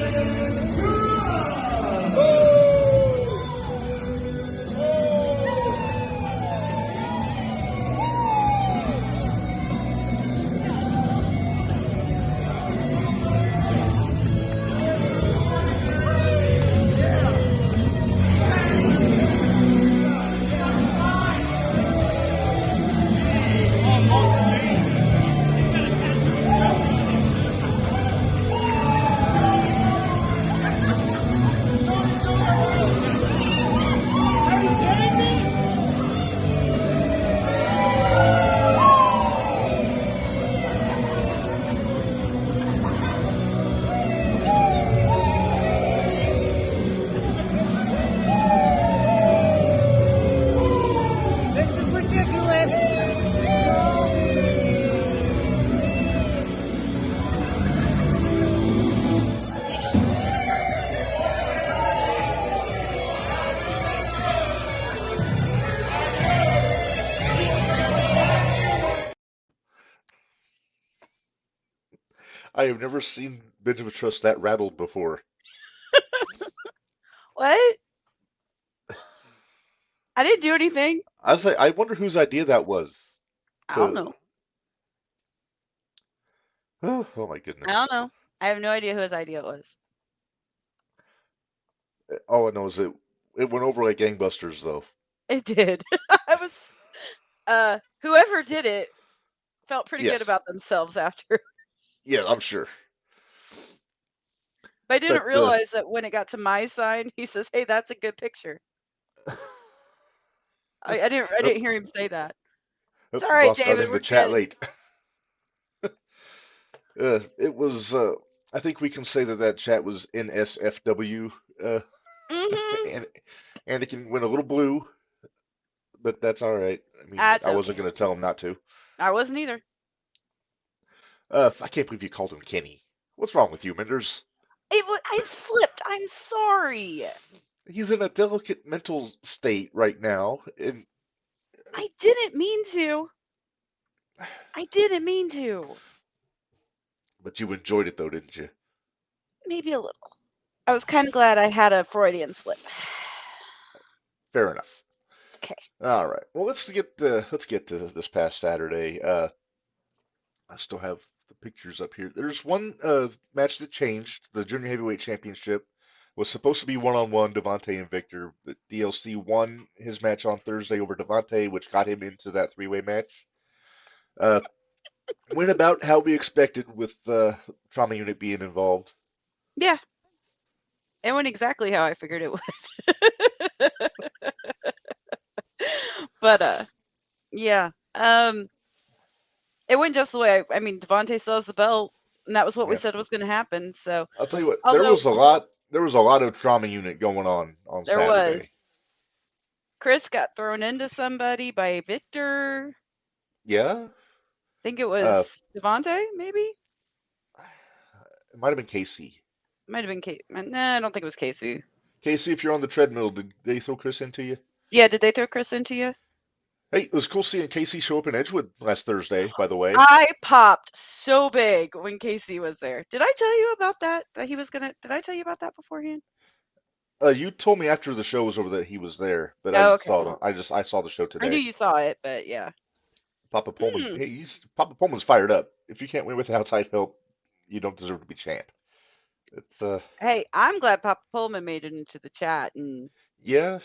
I have never seen Benjamin Trust that rattled before. What? I didn't do anything. I wonder whose idea that was. I don't know. Oh my goodness. I don't know. I have no idea whose idea it was. All I know is it went over like gangbusters, though. It did. Whoever did it felt pretty good about themselves after. Yeah, I'm sure. But I didn't realize that when it got to my side, he says, "Hey, that's a good picture." I didn't hear him say that. It's all right, David. We're the chat late. It was. I think we can say that chat was NSFW. And Anakin went a little blue, but that's all right. I mean, I wasn't going to tell him not to. I wasn't either. I can't believe you called him Kenny. What's wrong with you, Minderz? I slipped. I'm sorry. He's in a delicate mental state right now, and I didn't mean to. I didn't mean to. But you enjoyed it, though, didn't you? Maybe a little. I was kind of glad I had a Freudian slip. Fair enough. Okay. All right. Well, let's get to this past Saturday. I still have the pictures up here. There's one match that changed. The Junior Heavyweight Championship was supposed to be one-on-one, Devontae and Victor. But DLC won his match on Thursday over Devontae, which got him into that three-way match. Uh, went about how we expected with Trauma Unit being involved. Yeah. It went exactly how I figured it would. But yeah. It went just the way I mean, Devontae still has the belt, and that was what we Yeah. said was going to happen. So, I'll tell you what, although there was a lot of Trauma Unit going on there was, Saturday. Chris got thrown into somebody by Victor. Yeah. I think it Uh, was Devontae, maybe? it might have been Casey. Might have been Casey. Nah, I don't think it was Casey. Casey, if you're on the treadmill, did they throw Chris into you? Yeah, did they throw Chris into you? Hey, it was cool seeing Casey show up in Edgewood last Thursday, by the way. I popped so big when Casey was there. Did I tell you about that? That he was gonna? Did I tell you about that beforehand? You told me after the show was over that he was there, but I Oh, didn't okay. saw it. I saw the show I knew today. you saw it, but yeah. Papa Pullman's Hmm. Papa Pullman's fired up. If you can't win with outside help, you don't deserve to be champ. It's Hey, I'm glad Papa Pullman made it into the chat, and yeah,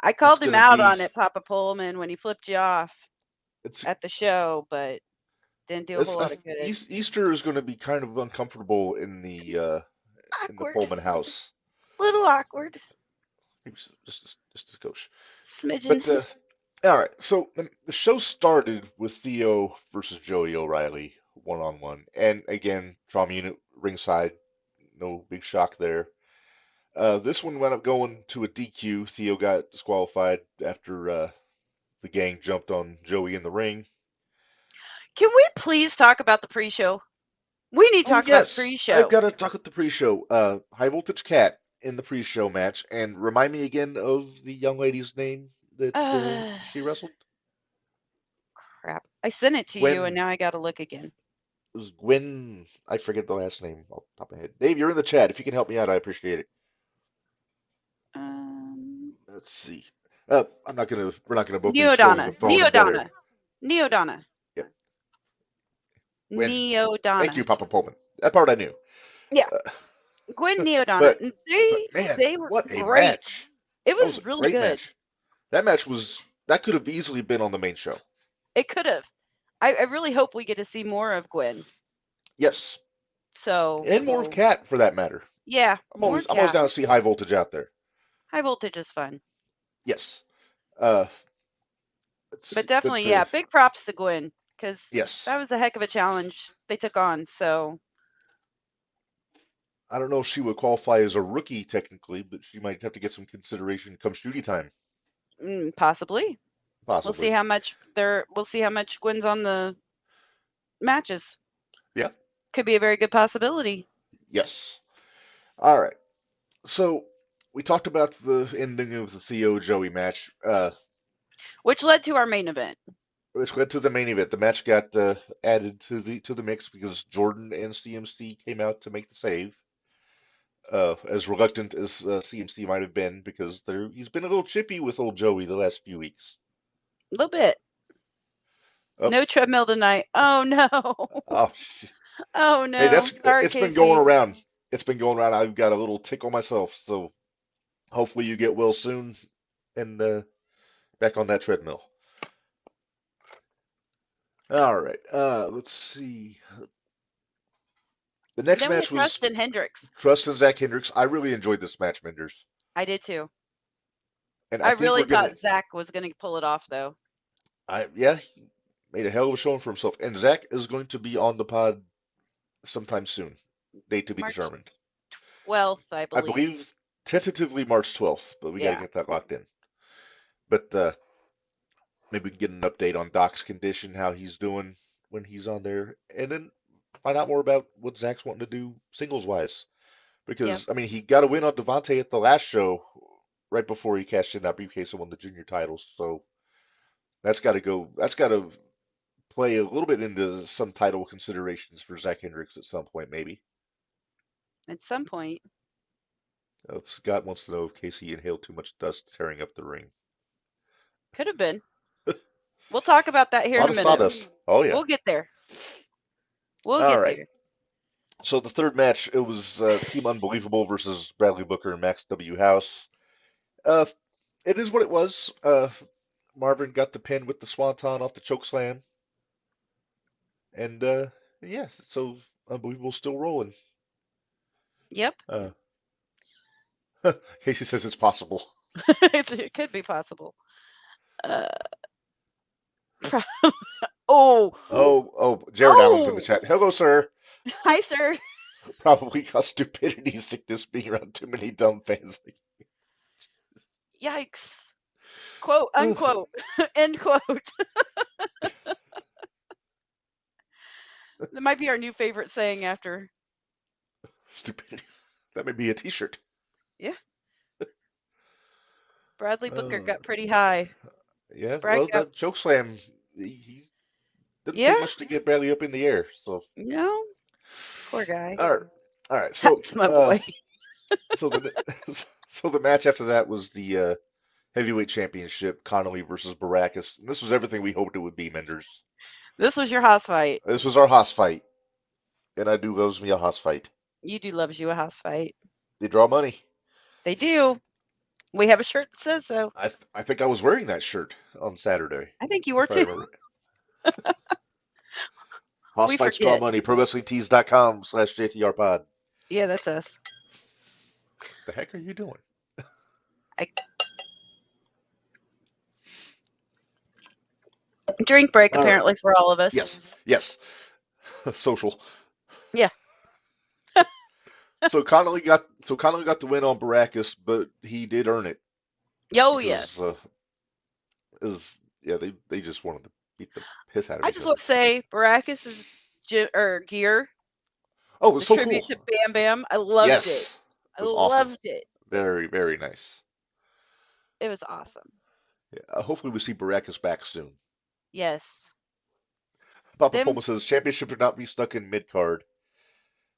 I it's called him gonna out be on it, Papa Pullman, when he flipped you off it's at the show, but didn't do a whole lot of good. Easter is gonna be kind of uncomfortable in the Awkward. Pullman house. Little awkward. Just a coach. Smidgen. But all right, so the show started with Theo versus Joey O'Reilly one-on-one, and again, Trauma Unit ringside, no big shock there. This one went up going to a DQ. Theo got disqualified after the gang jumped on Joey in the ring. Can we please talk about the pre-show? We need to talk about the pre-show. I've got to talk with the pre-show. High Voltage Cat in the pre-show match, and remind me again of the young lady's name that she wrestled. Crap. I sent it to you, and now I got to look again. It was Gwen. I forget the last name off the top of my head. Dave, you're in the chat. If you can help me out, I appreciate it. Let's see. We're not gonna both be scrolling the phone. Neodonna. Yep. Neodonna. Thank you, Papa Pullman. That part I knew. Yeah. Gwen Neodonna. They were what a great. match. It was really good. Match. That could have easily been on the main show. It could have. I really hope we get to see more of Gwen. Yes. So. And more of Cat, for that matter. Yeah. I'm always down to see High Voltage out there. High Voltage is fun. Yes. But definitely, yeah. Big props to Gwen, because that was a heck of a challenge they took on. So. I don't know if she would qualify as a rookie technically, but she might have to get some consideration come shooty time. Possibly. Possibly. We'll see how much Gwen's on the matches. Yeah. Could be a very good possibility. Yes. All right. So we talked about the ending of the Theo Joey match, which led to our main event. Which led to the main event. The match got added to the mix because Jordan and CMC came out to make the save. As reluctant as CMC might have been, because he's been a little chippy with old Joey the last few weeks. A little bit. No treadmill tonight. Oh no. Oh no. Hey, Sorry, it's Casey. been going around. It's been going around. I've got a little tickle myself, so hopefully you get well soon and back on that treadmill. All right. Let's see. The next match was Trust and Hendricks. Trust and Zach Hendricks. I really enjoyed this match, Minderz. I did too. And I really thought Zach was going to pull it off, though. He made a hell of a showing for himself. And Zach is going to be on the pod sometime soon. Date to be determined. 12th, I believe. I believe tentatively March 12th, but we got to get that locked in. But maybe we can get an update on Doc's condition, how he's doing when he's on there, and then find out more about what Zach's wanting to do singles-wise. Because, I mean, he got a win on Devontae at the last show right before he cashed in that briefcase and won the junior titles. So that's got to play a little bit into some title considerations for Zach Hendricks at some point, maybe. At some point. Scott wants to know if Casey inhaled too much dust tearing up the ring. Could have been. We'll talk about that A here in lot a of minute. sawdust. Oh, yeah. We'll get there. We'll All get right. there. So the third match, it was Team Unbelievable versus Bradley Booker and Max W. House. Uh, it is what it was. Marvin got the pin with the swanton off the choke slam. And yeah, so Unbelievable still rolling. Yep. Casey says it's possible. It could be possible. Oh. Jared Allen's in the Oh. chat. Hello, sir. Hi, sir. Probably caused stupidity sickness being around too many dumb fans. Yikes. Quote, unquote. End quote. That might be our new favorite saying after. Stupidity. That may be a t-shirt. Yeah. Bradley Booker got pretty high. Yeah, Brad well, got, that choke slam, he didn't yeah. take much to get Bradley up in the air. So, No. Poor guy. all right. So, That's my boy. so the match after that was the heavyweight championship, Connolly versus Baracus. And this was everything we hoped it would be, Minderz. This was your house fight. This was our Haas fight, and I do loves me a Haas fight. You do loves you a house fight. They draw money. They do. We have a shirt that says so. I think I was wearing that shirt on Saturday. I think you were if I too. remember. Haas We fights draw forget. money. ProWrestlingTees.com/JTRPod. Yeah, that's us. The heck are you doing? Drink break, All right. apparently, for all of us. Yes. Social. Yeah. So Connolly got the win on Baracus, but he did earn it. Oh, because, yes. They just wanted to beat the piss out of I each just other. want to say, Baracus' gear. Oh, it was the so tribute cool. to Bam Bam. I loved it. It was awesome. Loved it. Very, very nice. It was awesome. Yeah, hopefully we see Baracus back soon. Yes. Papa Poma says championship should not be stuck in mid card.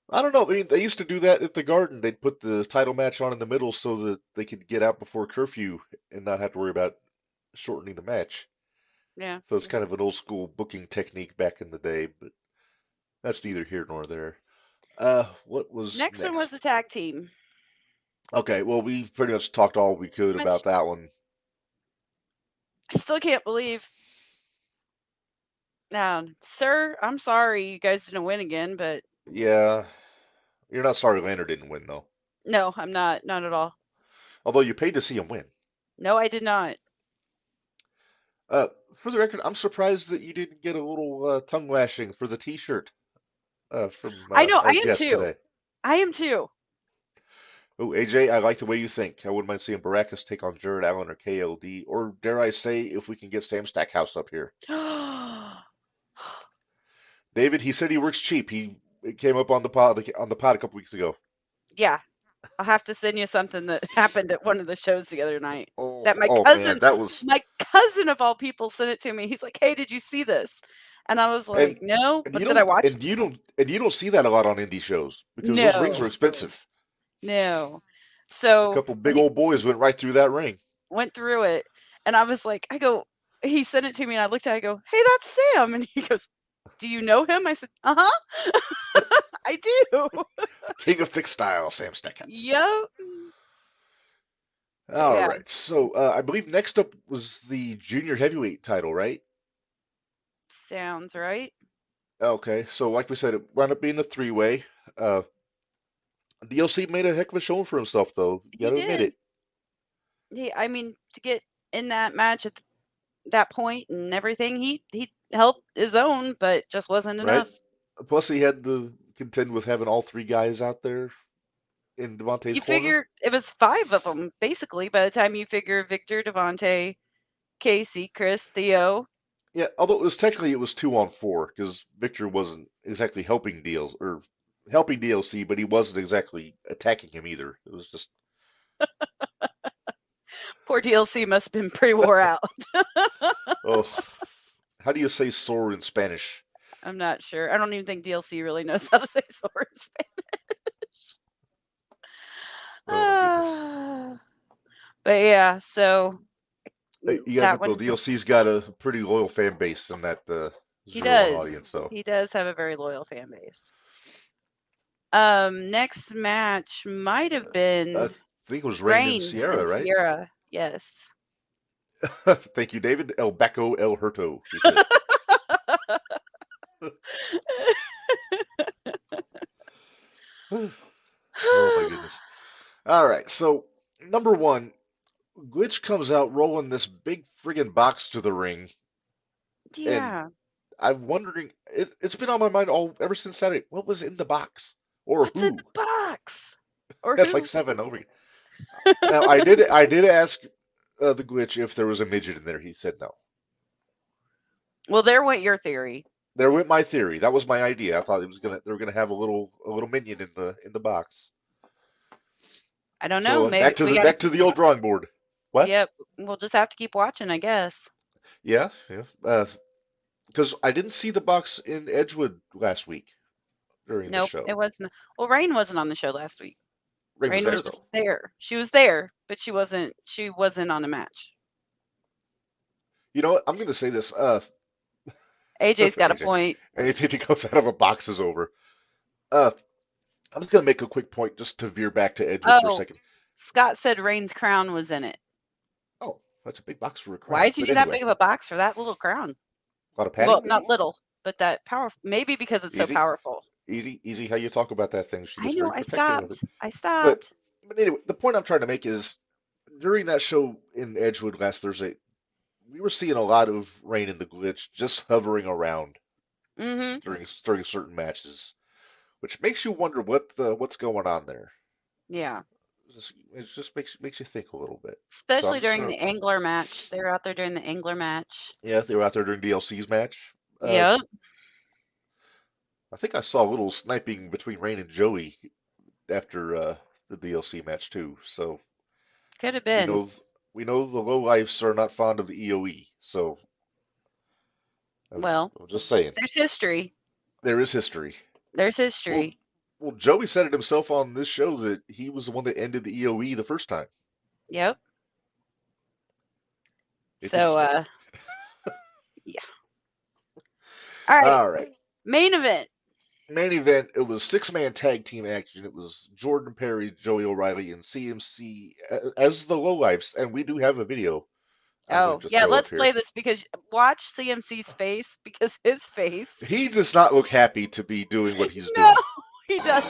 I don't know. I mean, they used to do that at the Garden. They'd put the title match on in the middle so that they could get out before curfew and not have to worry about shortening the match. Yeah. So it's kind of an old school booking technique back in the day, but that's neither here nor there. What was next one was the tag team. Okay, well, we pretty much talked all we could about that one. I still can't believe. Now, sir, I'm sorry you guys didn't win again, but yeah, you're not sorry Lander didn't win, though. No, I'm not. Not at all. Although you paid to see him win. No, I did not. For the record, I'm surprised that you didn't get a little tongue lashing for the T-shirt from I know. our I am guest too. today. I am too. Oh, AJ, I like the way you think. I wouldn't mind seeing Baracus take on Jared Allen or KLD, or dare I say, if we can get Sam Stackhouse up here. David, he said he works cheap. He came up on the pod a couple weeks ago. Yeah, I'll have to send you something that happened at one of the shows the other night. That my cousin, man, my cousin of all people, sent it to me. He's like, "Hey, did you see this?" And I was like, "No," but did I watch? And you don't see that a lot on indie shows because those rings are expensive. No, so a couple big old boys went right through that ring. Went through it, and I was like, he sent it to me, and I looked at it, I go, "Hey, that's Sam," and he goes, "Do you know him?" I said, "Uh-huh, I do." King of Thick Style, Sam Stackhouse. Yep. All right. So I believe next up was the junior heavyweight title, right? Sounds right. Okay. So like we said, it wound up being a three-way. DLC made a heck of a showing for himself, though. You gotta admit it. Yeah, I mean, to get in that match at that point and everything, he held his own, but just wasn't enough. Plus, he had to contend with having all three guys out there in Devontae's corner. You figure it was 5 of them, basically, by the time you figure Victor, Devontae, Casey, Chris, Theo. Yeah, although it was 2-on-4 because Victor wasn't exactly helping DLC, but he wasn't exactly attacking him either. It was just poor DLC must have been pretty wore out. Oh, how do you say sore in Spanish? I'm not sure. I don't even think DLC really knows how to say sore in Spanish. But yeah, so You gotta that admit though, one DLC's got a pretty loyal fan base in that he 0-1 does. audience, though. He does have a very loyal fan base. Next match might have I been think it was Rain and Rain Sierra, and right? Sierra. Yes. Thank you, David. El Becco El Hurto, he said. Oh my goodness. All right, so number one, Glitch comes out rolling this big friggin' box to the ring, and Yeah. I'm wondering, it's been on my mind all ever since Saturday. What was in the box, or What's in who? the box? Or That's like who? 7 over. Now I did ask the Glitch if there was a midget in there. He said no. Well, there went your theory. There went my theory. That was my idea. I thought they were gonna have a little minion in the box. I don't know. So Maybe we got to back to keep the old watching. drawing board. What? Yep. We'll just have to keep watching, I guess. Yeah, yeah. Because I didn't see the box in Edgewood last week during the Nope, it show. wasn't. Well, Rain wasn't on the show last week. Ray was Rain there was just though. there. She was there, but she wasn't. She wasn't on the match. You know what? I'm gonna say this. AJ's got a AJ, point. anything that comes out of a box is over. Uh, I'm just gonna make a quick point just to veer back to Edgewood for a Oh, second. Scott said Rain's crown was in it. Oh, that's a big box for a crown. Why'd you But do that anyway, big of a box for that little crown? a lot of padding, Well, maybe. not little, but that powerful. Maybe because it's so Easy, powerful. easy. How you talk about that thing? She I gets know. very I protective of it. stopped. I But stopped. but anyway, the point I'm trying to make is during that show in Edgewood last Thursday, we were seeing a lot of Rain and the Glitch just hovering around Mm-hmm. during certain matches, which makes you wonder what's going on there. Yeah. It just makes you think a little bit. So I'm Especially just during gonna the angler match. They were out there during the angler match. yeah, they were out there during DLC's match. Yep. I think I saw a little sniping between Rain and Joey after the DLC match too. So Could have we been. know we know the lowlifes are not fond of the EOE. So Well, I'm just saying there's history. there is history. There's Well, history. well, Joey said it himself on this show that he was the one that ended the EOE the first time. Yep. It didn't So, stick. yeah. All right. All right. Main event. Main event, it was 6-man tag team action. It was Jordan Perry, Joey O'Reilly, and CMC as the lowlifes, and we do have a video. I'm going Oh, to yeah. throw Let's up here. play this because watch CMC's face because his face. He does not look happy to be doing what he's No, doing. he does.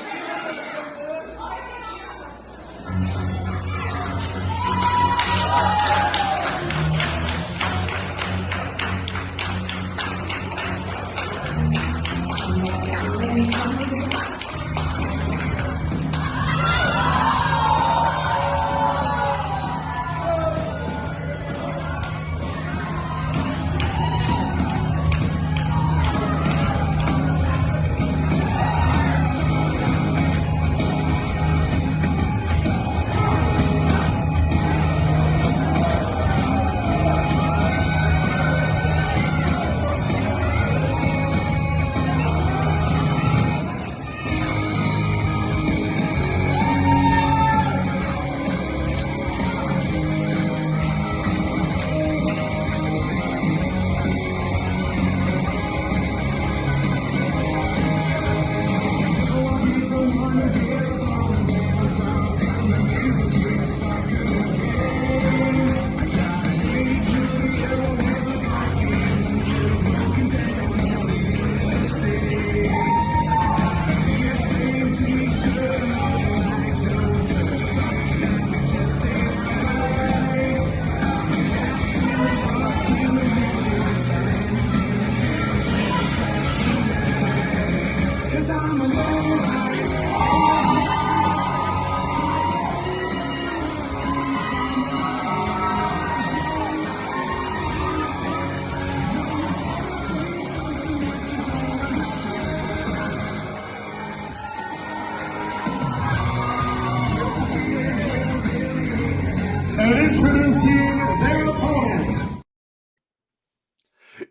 And introducing their opponents.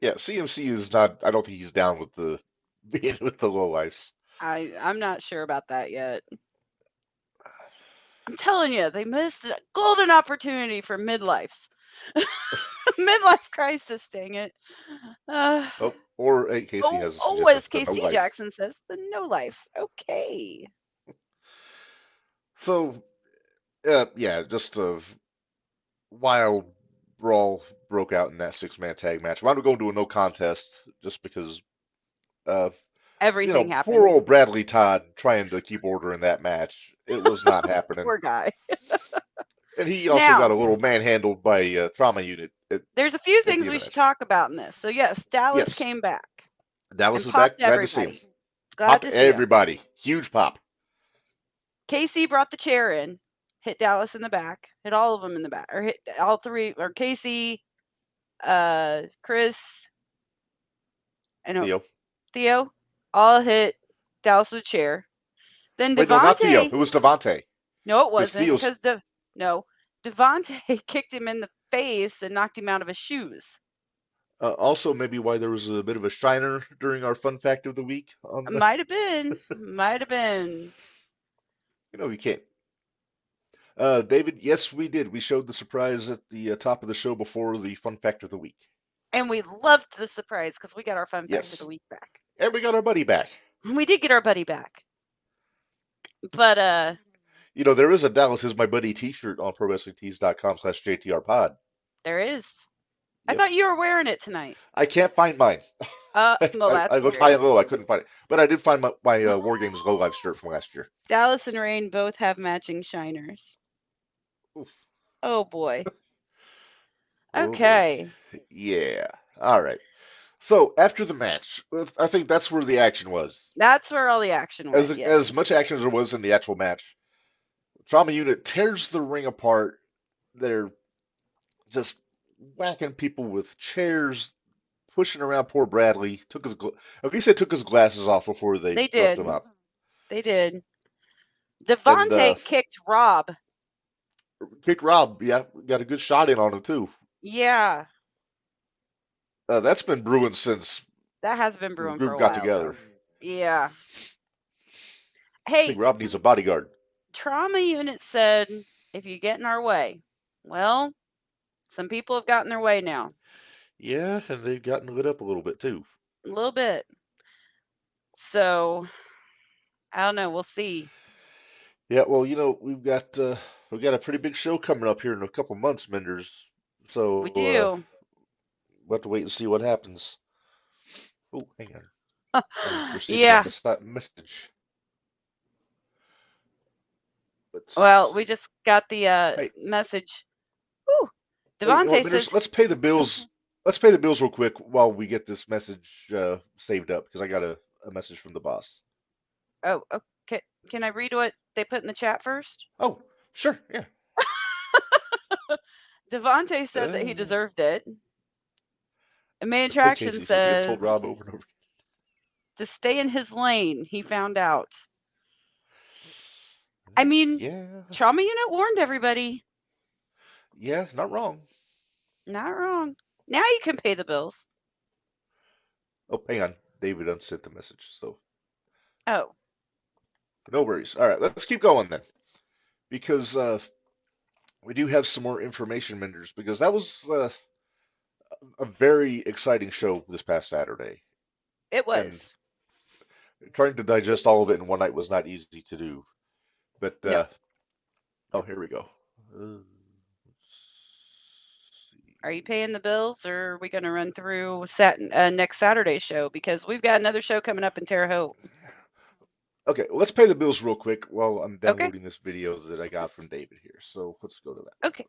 Yeah, CMC is not. I don't think he's down with the being with the lowlifes. I'm not sure about that yet. I'm telling you, they missed a golden opportunity for midlifes. Midlife crisis, dang it. Oh, or hey, Casey has a As suggestion for no Casey life. Jackson says, the no life. Okay. So, yeah, just a wild brawl broke out in that six-man tag match. Wound up going to a no contest just because, Everything poor happened. old Bradley Todd trying to keep order in that match. It was not happening. Poor guy. And he also Now- got a little manhandled by Trauma Unit. There's a few the things we match. should talk about in this. So yes, Dallas Yes. came back. Dallas and is back. popped Glad to see him. everybody. Glad Popped to see him. everybody. Huge pop. Casey brought the chair in, hit Dallas in the back, hit all of them in the back, or hit all three, or Casey, Chris, and Theo, all hit Dallas with a chair. Then Wait, no, not Theo. Devontae. It was Devontae. No, it wasn't Theo's- because Devontae kicked him in the face and knocked him out of his shoes. Also, maybe why there was a bit of a shiner during our fun fact of the week. Might have been. Might have been. You can't. David, yes, we did. We showed the surprise at the top of the show before the fun fact of the week. And we loved the surprise because we got our fun fact Yes. of the week back. And we got our buddy back. We did get our buddy back. But there is a Dallas is my buddy t-shirt on ProWrestlingTees.com/JTRPod. there is. I Yep. thought you were wearing it tonight. I can't find mine. Well, that's I looked weird. high and low. I couldn't find it. But I did find my War Games Low Life shirt from last year. Dallas and Rain both have matching shiners. Oof. Oh boy. Oh, boy. Okay. Yeah. All right. So after the match, I think that's where the action was. That's where all the action was. As much action as there was in the actual match, Trauma Unit tears the ring apart. They're just whacking people with chairs, pushing around poor Bradley. At least they took his glasses off before they They roughed did. him up. They did. Devontae kicked Rob. Kicked Rob, yeah, got a good shot in on him too. Yeah. That's been brewing since That has been the brewing for group a got while. together. Yeah. I Hey, think Rob needs a bodyguard. Trauma Unit said, if you get in our way, well, some people have gotten their way now. Yeah, and they've gotten lit up a little bit too. A little bit. So, I don't know. We'll see. Yeah, well, we've got a pretty big show coming up here in a couple months, Minderz. So We do. we'll have to wait and see what happens. Oh, hang on. I'm receiving Yeah. a message. Well, we just got the Hey. message. Whew. Hey, well, Devontae Minderz, says, let's pay the bills. Let's pay the bills real quick while we get this message saved up because I got a message from the boss. oh, okay. Can I read what they put in the chat first? Oh, sure, yeah. Devontae said that he deserved it. And Main That's what Attraction Casey said. We have says told Rob over and over. to stay in his lane. He found out. I mean, Yeah, Trauma Unit warned everybody. yeah, not wrong. Not wrong. Now you can pay the bills. Oh, hang on. David unsent the message, so Oh, no worries. All right, let's keep going then, because we do have some more information, Minderz, because that was a very exciting show this past Saturday. it was. Trying to digest all of it in one night was not easy to do, but No. oh, here we go. Let's see. Are you paying the bills, or are we going to run through next Saturday's show? Because we've got another show coming up in Terre Haute. Okay, let's pay the bills real quick while I'm Okay. downloading this video that I got from David here. So let's go to that. Okay.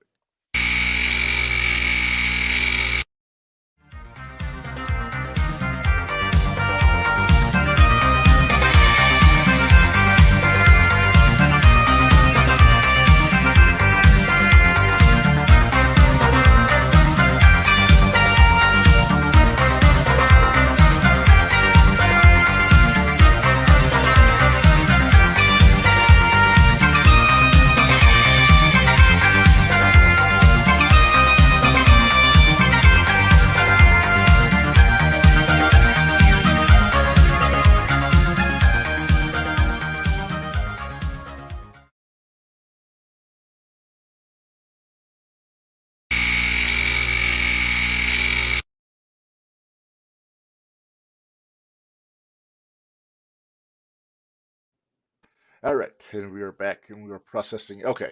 All right, and we are back and we are processing. Okay,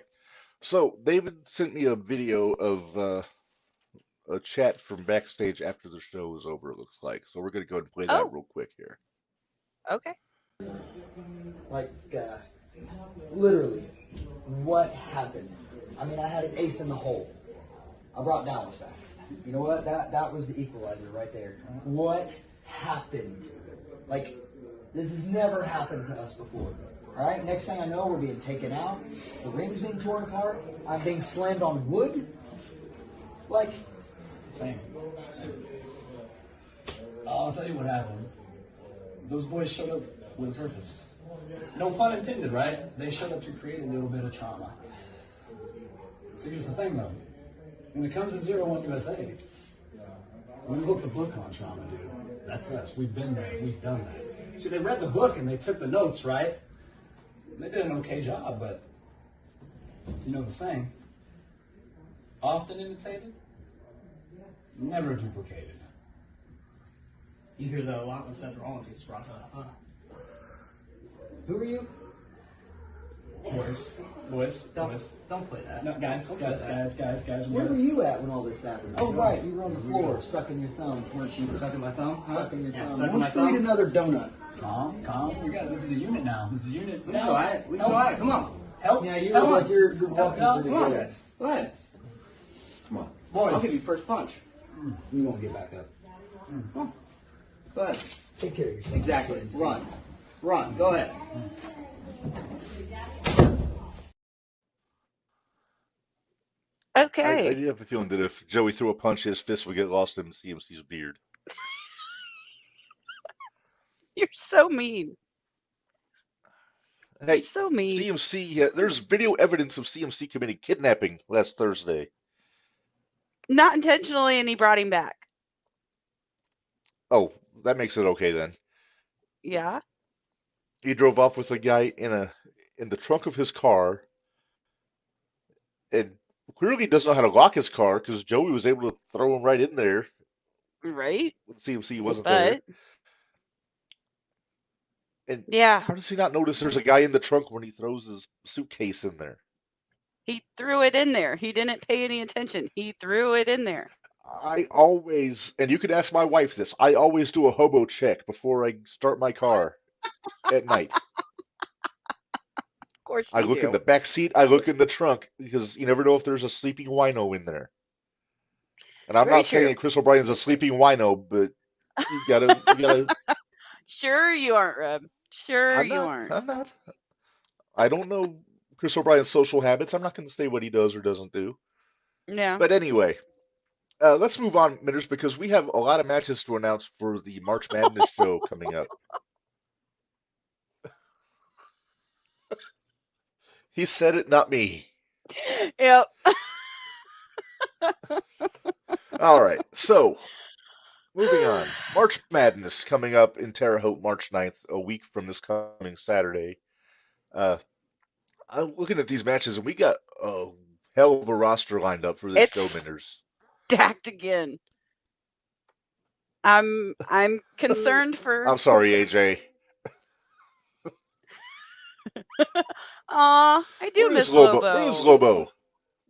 so David sent me a video of a chat from backstage after the show was over, it looks like. So we're going to go ahead and play that Oh, real quick here. okay. Like, literally, what happened? I mean, I had an ace in the hole. I brought Dallas back. You know what? That was the equalizer right there. What happened? Like, this has never happened to us before. All right? Next thing I know, we're being taken out. The ring's being torn apart. I'm being slammed on wood. Like, Same. I'll tell you what happened. Those boys showed up with a purpose. No pun intended, right? They showed up to create a little bit of trauma. So here's the thing, though. When it comes to 0-1 USA, we wrote the book on trauma, dude. That's us. We've been there. We've done that. See, they read the book and they took the notes, right? They did an okay job, but you know the saying, often imitated, never duplicated. you hear that a lot when Seth Rollins gets brought up. Who are you? Boys. Don't play that. No, guys. Where were you at when all this happened? Oh, right, you were on the floor sucking your thumb, weren't you? Sucking my thumb? Huh? Sucking your thumb. sucking my Why don't you eat thumb. another donut? Calm. This is the unit now. This is the unit. We can go at it. We can go at it. Come on. Help. Yeah, you Help. look like you're walking Help. through Come on, the guys. Go ahead. Come on. Boys. I'll give you first punch. You won't get back up. Come on. Go ahead. Take care of yourself. Exactly. Run. Go ahead. Okay. I do have the feeling that if Joey threw a punch, his fist would get lost in CMC's beard. You're so mean. Hey, You're so mean. CMC, there's video evidence of CMC committing kidnapping last Thursday. Not intentionally, and he brought him back. Oh, that makes it okay then. Yeah. He drove off with a guy in the trunk of his car, and clearly doesn't know how to lock his car because Joey was able to throw him right in there Right. when CMC wasn't there. But And yeah, how does he not notice there's a guy in the trunk when he throws his suitcase in there? he threw it in there. He didn't pay any attention. He threw it in there. I always, and you could ask my wife this, I always do a hobo check before I start my car at night. Of course I you look do. in the back seat, I look in the trunk, because you never know if there's a sleeping wino in there. And I'm Very not saying true. Chris O'Brien's a sleeping wino, but you gotta. Sure you aren't, Reb. Sure I'm you not. aren't. I'm not. I don't know Chris O'Brien's social habits. I'm not going to say what he does or doesn't do. Yeah. But anyway, let's move on, Minderz, because we have a lot of matches to announce for the March Madness show coming up. He said it, not me. Yep. All right, so moving on. March Madness coming up in Terre Haute March 9th, a week from this coming Saturday. I'm looking at these matches, and we got a hell of a roster lined up for this show, It's Minderz. stacked again. I'm concerned for. I'm sorry, AJ. Aw, I do Where is miss Lobo? Lobo. Where is Lobo?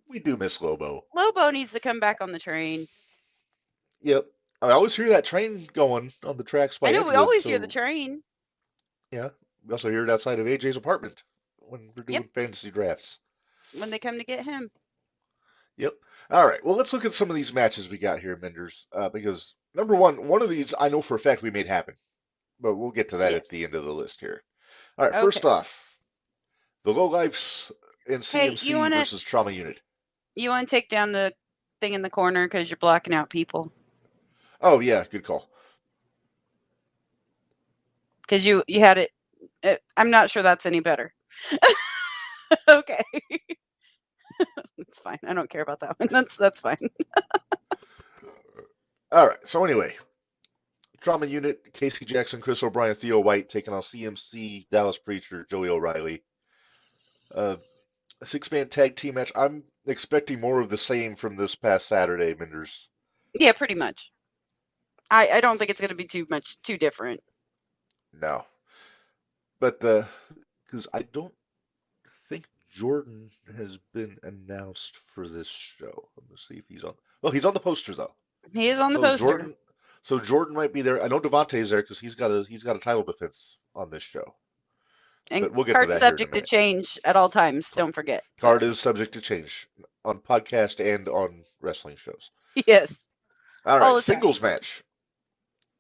We do miss Lobo. Lobo needs to come back on the train. Yep. I always hear that train going on the tracks by I know we Edgewood, always hear the so train. yeah. We also hear it outside of AJ's apartment when we're doing Yep. fantasy drafts. When they come to get him. Yep. All right. Well, let's look at some of these matches we got here, Minderz. Because number one of these I know for a fact we made happen, but we'll get to that at Yes. the end of the list here. All right. First Okay. off, the Lowlifes in Hey, CMC versus Trauma Unit. you want to take down the thing in the corner because you're blocking out people? Oh yeah, good call. Because you had it. I'm not sure that's any better. Okay. It's fine. I don't care about that one. That's fine. All right. So anyway, Trauma Unit, Casey Jackson, Chris O'Brien, Theo White taking on CMC, Dallas Preacher, Joey O'Reilly. A six-man tag team match. I'm expecting more of the same from this past Saturday, Minderz. Yeah, pretty much. I don't think it's going to be too different. No. But because I don't think Jordan has been announced for this show. Let me see if he's on. Well, he's on the poster though. He is on the So poster. Jordan might be there. I know Devontae's there because he's got a title defense on this show. And But we'll get to card's that here in a subject to minute. change at all times. Don't forget. Card is subject to change on podcast and on wrestling shows. Yes. All All right, the time. singles match.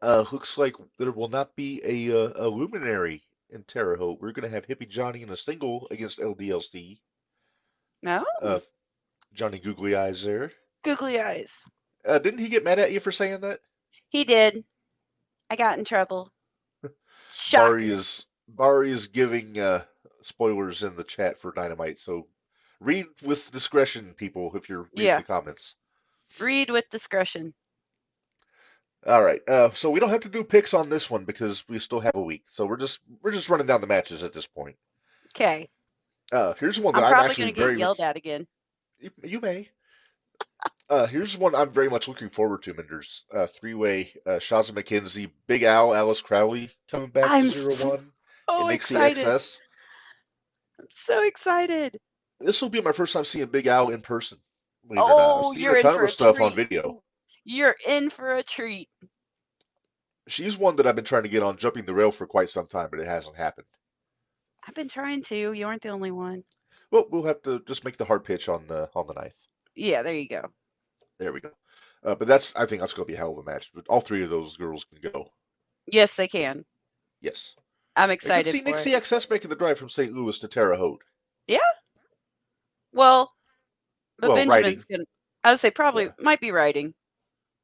Looks like there will not be a luminary in Terre Haute. We're going to have Hippie Johnny in a single against LDLC. No? Johnny Googly Eyes there. Googly eyes. Didn't he get mad at you for saying that? He did. I got in trouble. Shocker. Bari is giving spoilers in the chat for Dynamite, so read with discretion, people, if you're reading the comments. Read with discretion. All right, so we don't have to do picks on this one because we still have a week. So we're just running down the matches at this point. Okay. Here's one I'm that I'm probably actually going to get yelled at again. You may. Here's one I'm very much looking forward to, Minderz. Three-way, Shazza McKenzie, Big Al, Alice Crowley coming back I'm to 0-1. so and excited. XS. I'm so excited. This will be my first time seeing Big Al in person. Believe it or not. Oh, I've seen you're a in ton for of a stuff treat. on video. You're in for a treat. She's one that I've been trying to get on Jumping the Rail for quite some time, but it hasn't happened. I've been trying to. You aren't the only one. Well, we'll have to just make the hard pitch on the 9th. Yeah, there you go. There we go. But I think that's going to be a hell of a match. But all three of those girls can go. Yes, they can. Yes. I'm I excited can see for Nick it. CXS making the drive from St. Louis to Terre Haute. Yeah. Well, but Well, Benjamin's riding. gonna. I would say probably might be riding.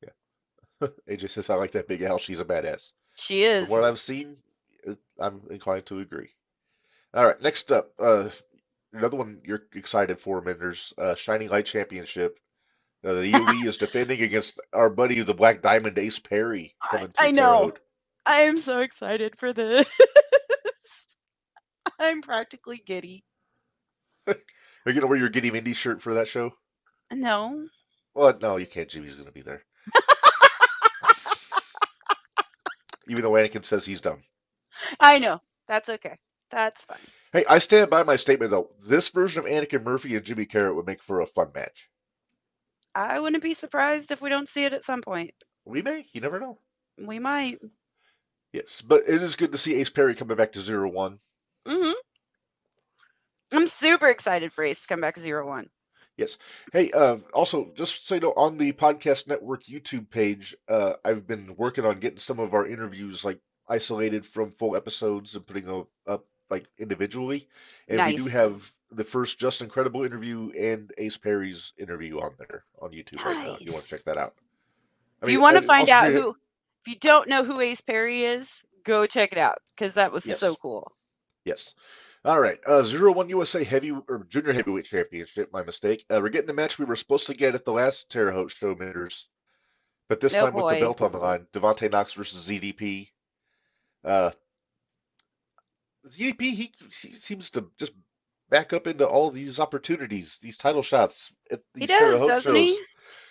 Yeah. AJ says I like that Big Al. She's a badass. She is. From what I've seen, I'm inclined to agree. All right, next up, another one you're excited for, Minderz, Shining Light Championship. The EOE is defending against our buddy, the Black Diamond Ace Perry, coming to I Terre know. Haute. I am so excited for this. I'm practically giddy. Are you going to wear your Giddy Mindy shirt for that show? No. Well, no, you can't. Jimmy's going to be there. Even though Anakin says he's done. I know. That's okay. That's fine. Hey, I stand by my statement, though. This version of Anakin Murphy and Jimmy Carrot would make for a fun match. I wouldn't be surprised if we don't see it at some point. We may. You never know. We might. Yes, but it is good to see Ace Perry coming back to 0-1. Mm-hmm. I'm super excited for Ace to come back 0-1. Yes. Hey, also, just so you know, on the Podcast Network YouTube page, I've been working on getting some of our interviews like isolated from full episodes and putting them up like individually. And we do Nice. have the first Just Incredible interview and Ace Perry's interview on there on YouTube right now. If you want to check that out. If you want to find out if you don't know who Ace Perry is, go check it out because that was so cool. Yes. All right, 0-1 USA Junior Heavyweight Championship. My mistake. We're getting the match we were supposed to get at the last Terre Haute show, Minderz, but this time with the belt on the line. Devontae Knox versus ZDP. ZDP, he seems to just back up into all these opportunities, these title shots at these Terre Haute shows.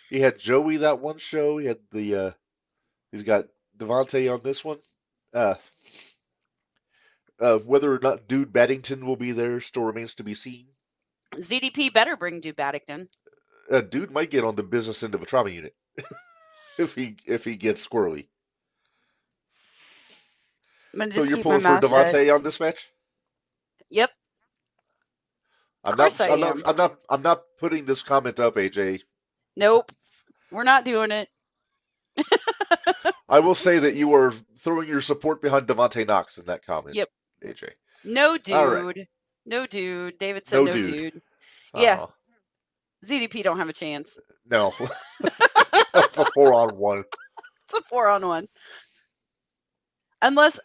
He had Joey that one show. He had he's got Devontae on this one. Whether or not Dude Baddington will be there still remains to be seen. ZDP better bring Dude Baddington. Dude might get on the business end of a trauma unit if he gets squirrely. So you're pulling for Devontae on this match? Yep. I'm not putting this comment up, AJ. Nope. We're not doing it. I will say that you are throwing your support behind Devontae Knox in that comment. Yep. AJ. No dude. Right. No dude. David said no dude. Yeah. ZDP don't have a chance. No. That's a 4-on-1. It's a 4-on-1. Unless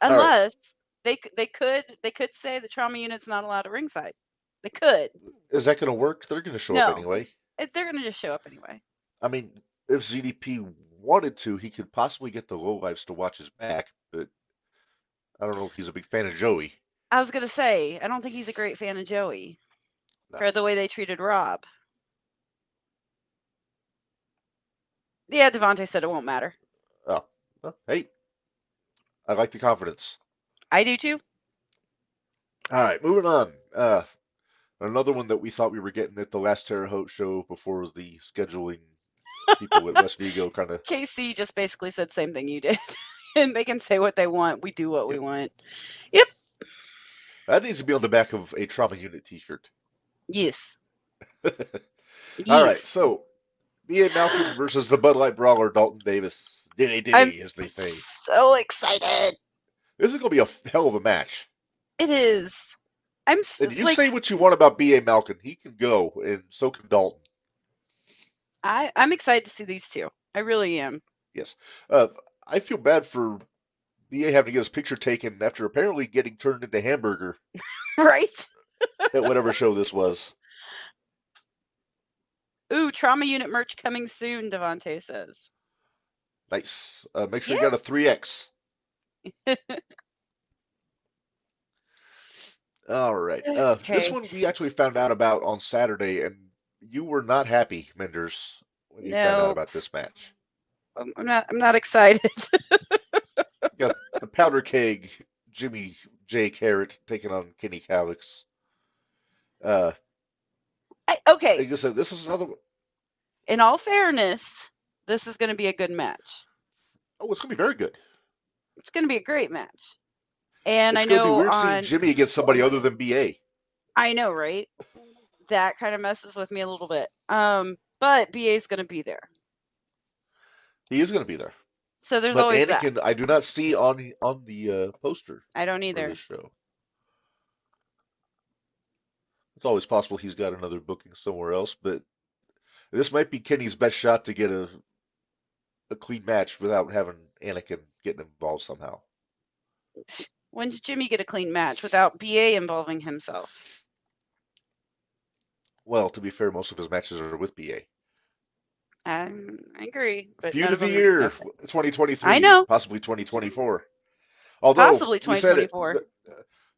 they could say the trauma unit's not allowed at ringside. They could. Is that going to work? They're going to show up anyway. They're going to just show up anyway. I mean, if ZDP wanted to, he could possibly get the lowlifes to watch his back, but I don't know if he's a big fan of Joey. I was going to say, I don't think he's a great fan of Joey for the way they treated Rob. Yeah, Devontae said it won't matter. Oh, well, hey. I like the confidence. I do too. All right, moving on. Another one that we thought we were getting at the last Terre Haute show before the scheduling people at West Vigo kind of. KC just basically said same thing you did. And they can say what they want. We do what we Yep. want. Yep. That needs to be on the back of a trauma unit T-shirt. Yes. All right, Yes. so B.A. Malcolm versus the Bud Light Brawler Dalton Davis. Diddy, I'm as they say. so excited. This is going to be a hell of a match. It is. I'm And you like, say what you want about B.A. Malcolm. He can go, and so can Dalton. I'm excited to see these two. I really am. Yes. I feel bad for B.A. having to get his picture taken after apparently getting turned into hamburger Right? at whatever show this was. Ooh, trauma unit merch coming soon, Devontae says. Nice. Make sure Yeah. you got a 3X. All right. This Okay. one we actually found out about on Saturday, and you were not happy, Minderz, when you found out No, about this match. I'm not excited. You got the powder keg, Jimmy J. Carrot taking on Kenny Calix. Okay. Like I said, this is another. In all fairness, this is going to be a good match. Oh, it's gonna be very good. It's going to be a great match. And It's I gonna be know weird seeing Jimmy against somebody other than BA. I know, right? That kind of messes with me a little bit. But BA's going to be there. He is gonna be there. So there's But always Anakin, that. I do not see on the poster I don't for either. this show. It's always possible he's got another booking somewhere else, but this might be Kenny's best shot to get a clean match without having Anakin getting involved somehow. When's Jimmy get a clean match without BA involving himself? Well, to be fair, most of his matches are with BA. I agree, but Feud none of of the them are year, okay. 2023, I know. possibly 2024. Although Possibly we said it, 2024.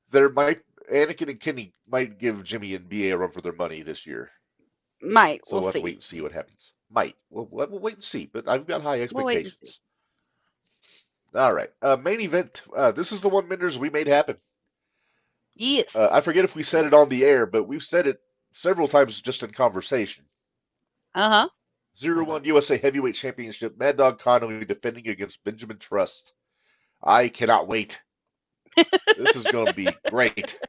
there might Anakin and Kenny might give Jimmy and BA a run for their money this year. Might. So We'll we'll have to see. wait and see what happens. Might. We'll wait and see, but I've got high We'll wait and see. expectations. All right. Main event. This is the one, Minderz, we made happen. Yes. I forget if we said it on the air, but we've said it several times just in conversation. Uh-huh. 0-1 USA Heavyweight Championship. Mad Dog Connolly defending against Benjamin Trust. I cannot wait. This is going to be great.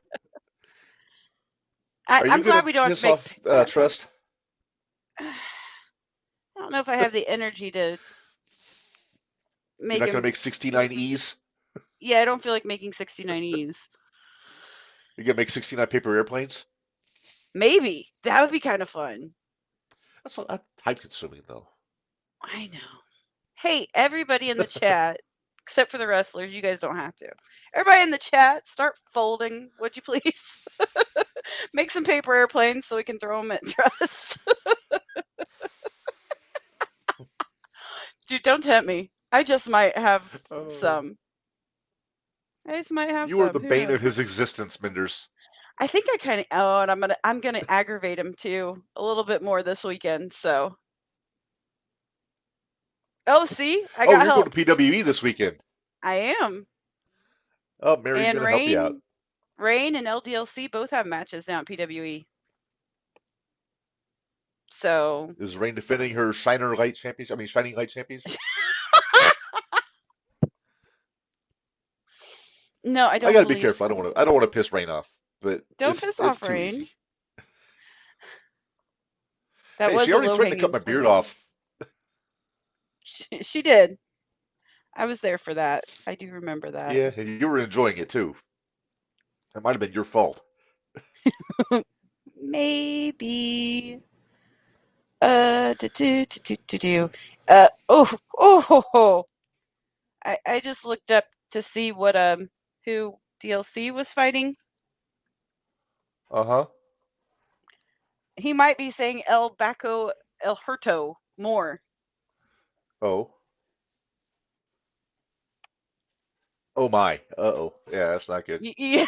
I'm glad we don't have piss to make. off Trust? I don't know if I have the energy to You're make not going to him. make 69 E's? Yeah, I don't feel like making 69 E's. You're going to make 69 paper airplanes? Maybe. That would be kind of fun. That's time consuming, though. I know. Hey, everybody in the chat, except for the wrestlers, you guys don't have to. Everybody in the chat, start folding, would you please? Make some paper airplanes so we can throw them at Trust. Dude, don't tempt me. I just might have some. I just might have You some. are the Who bane knows? of his existence, Minderz. I think I kind of. Oh, and I'm gonna aggravate him too a little bit more this weekend. So. Oh, see, I got you're help. going to PWE this weekend. I am. Oh, Mary's And going to help you out. Rain and LDLC both have matches down at PWE. So. Is Rain defending her Shining Light Championship? No, I don't. I got to be careful. I don't want to piss Rain off, but don't piss off too Rain. easy. That hey, was she a already low threatened to cut my beard off. She did. I was there for that. I do remember that. Yeah, and you were enjoying it too. It might have been your fault. Maybe. I just looked up to see what who DLC was fighting. Uh-huh. He might be saying El Baco El Hurto more. Oh. Oh my. Uh-oh. Yeah, that's not good. Yeah,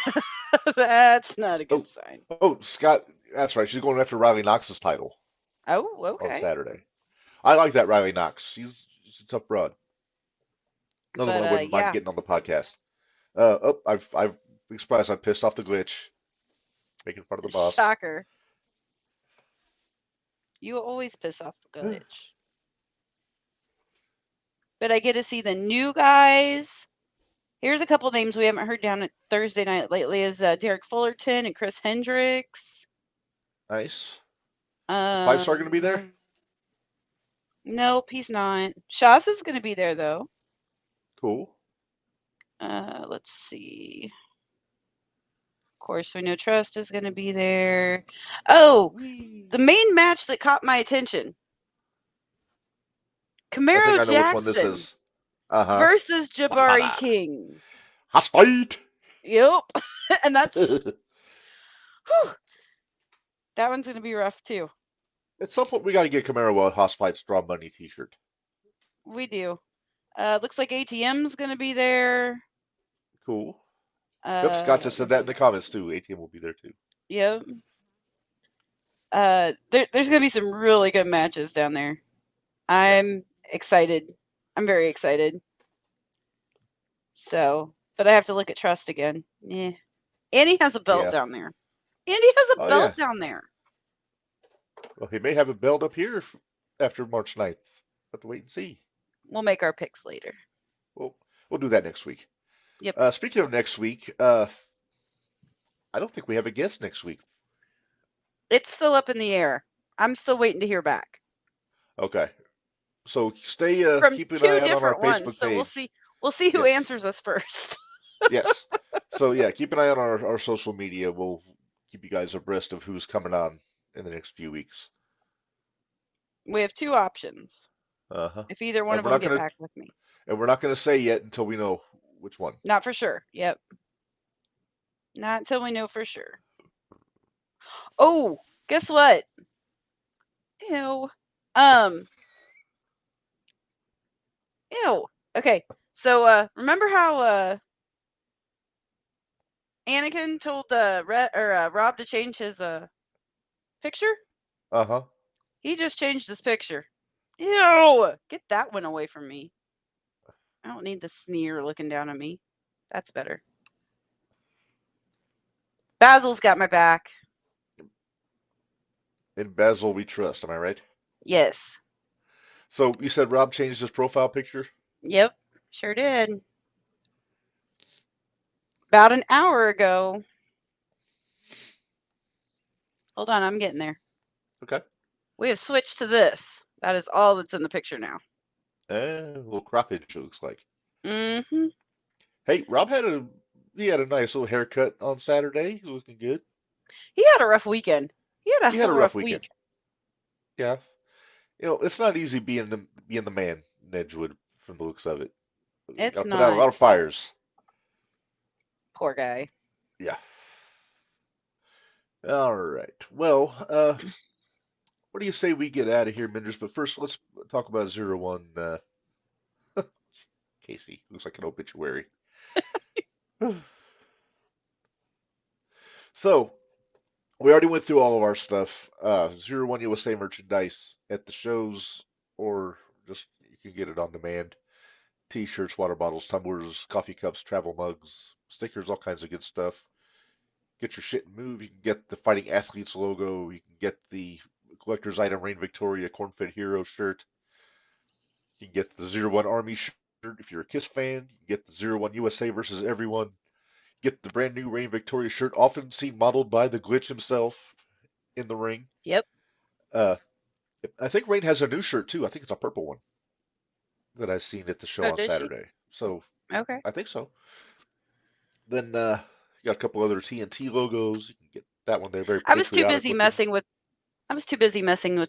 that's not a good sign. Oh, Scott, that's right. She's going after Riley Knox's title. Oh, okay. On Saturday. I like that Riley Knox. She's a tough broad. Another one I wouldn't mind getting on the podcast. I've Big surprise, I pissed off the glitch, making fun of the boss. Shocker. You always piss off the glitch. But I get to see the new guys. Here's a couple names we haven't heard down at Thursday night lately is Derek Fullerton and Chris Hendricks. Nice. Is 5-star going to be there? Nope, he's not. Shaz is going to be there, though. Cool. Let's see. Of course, we know Trust is going to be there. Oh, the main match that caught my attention. I think Camaro I know which one this Jackson is. Uh-huh. versus Jabari King. House fight! Yep. And that's... whew, that one's going to be rough, too. At some point, we got to get Camaro a House Fights Draw Money t-shirt. We do. Looks like ATM's going to be there. Cool. Yep, Scott just said that in the comments, too. ATM will be there, too. Yep. There's going to be some really good matches down there. I'm excited. I'm very excited. So, but I have to look at Trust again. Yeah. And he has a belt down there. And he has a belt down there. Well, he may have a belt up here after March 9th. Have to wait and see. We'll make our picks later. We'll do that next week. Yep. Speaking of next week, I don't think we have a guest next week. It's still up in the air. I'm still waiting to hear back. Okay. So stay from keep an 2 eye out on our different Facebook ones. page. So we'll see who answers us first. Yes. So yeah, keep an eye on our social media. We'll keep you guys abreast of who's coming on in the next few weeks. We have 2 options. Uh-huh. If either one of them get back with me. And we're not going to say yet until we know which one. Not for sure. Yep. Not until we know for sure. Oh, guess what? Ew. Ew. Okay. So remember how Anakin told Rob to change his picture? Uh-huh. He just changed his picture. Ew! Get that one away from me. I don't need the sneer looking down at me. That's better. Basil's got my back. In Basil we trust, am I right? Yes. So you said Rob changed his profile picture? Yep, sure did. About an hour ago. Hold on, I'm getting there. Okay. We have switched to this. That is all that's in the picture now. A little croppage, it looks like. Mm-hmm. Hey, Rob had a nice little haircut on Saturday. He's looking good. He had a rough weekend. He had a rough weekend. Week. Yeah. It's not easy being the man in Edgewood from the looks of it. It's not. Put out a lot of fires. Poor guy. Yeah. All right. Well, what do you say we get out of here, Minderz? But first, let's talk about 01. Casey looks like an obituary. So, we already went through all of our stuff. 01 USA merchandise at the shows, or just you can get it on demand. T-shirts, water bottles, tumblers, coffee cups, travel mugs, stickers, all kinds of good stuff. Get your shit and move. You can get the Fighting Athletes logo. You can get the collector's item Reign Victoria Cornfed Hero shirt. You can get the 01 Army shirt if you're a KISS fan. You can get the 01 USA versus everyone. Get the brand new Reign Victoria shirt, often seen modeled by the Glitch himself in the ring. Yep. I think Reign has a new shirt too. I think it's a purple one that I've seen at the show on Saturday. So okay. I think so. Then you got a couple other TNT logos. You can get that one there. Very. I was too busy messing with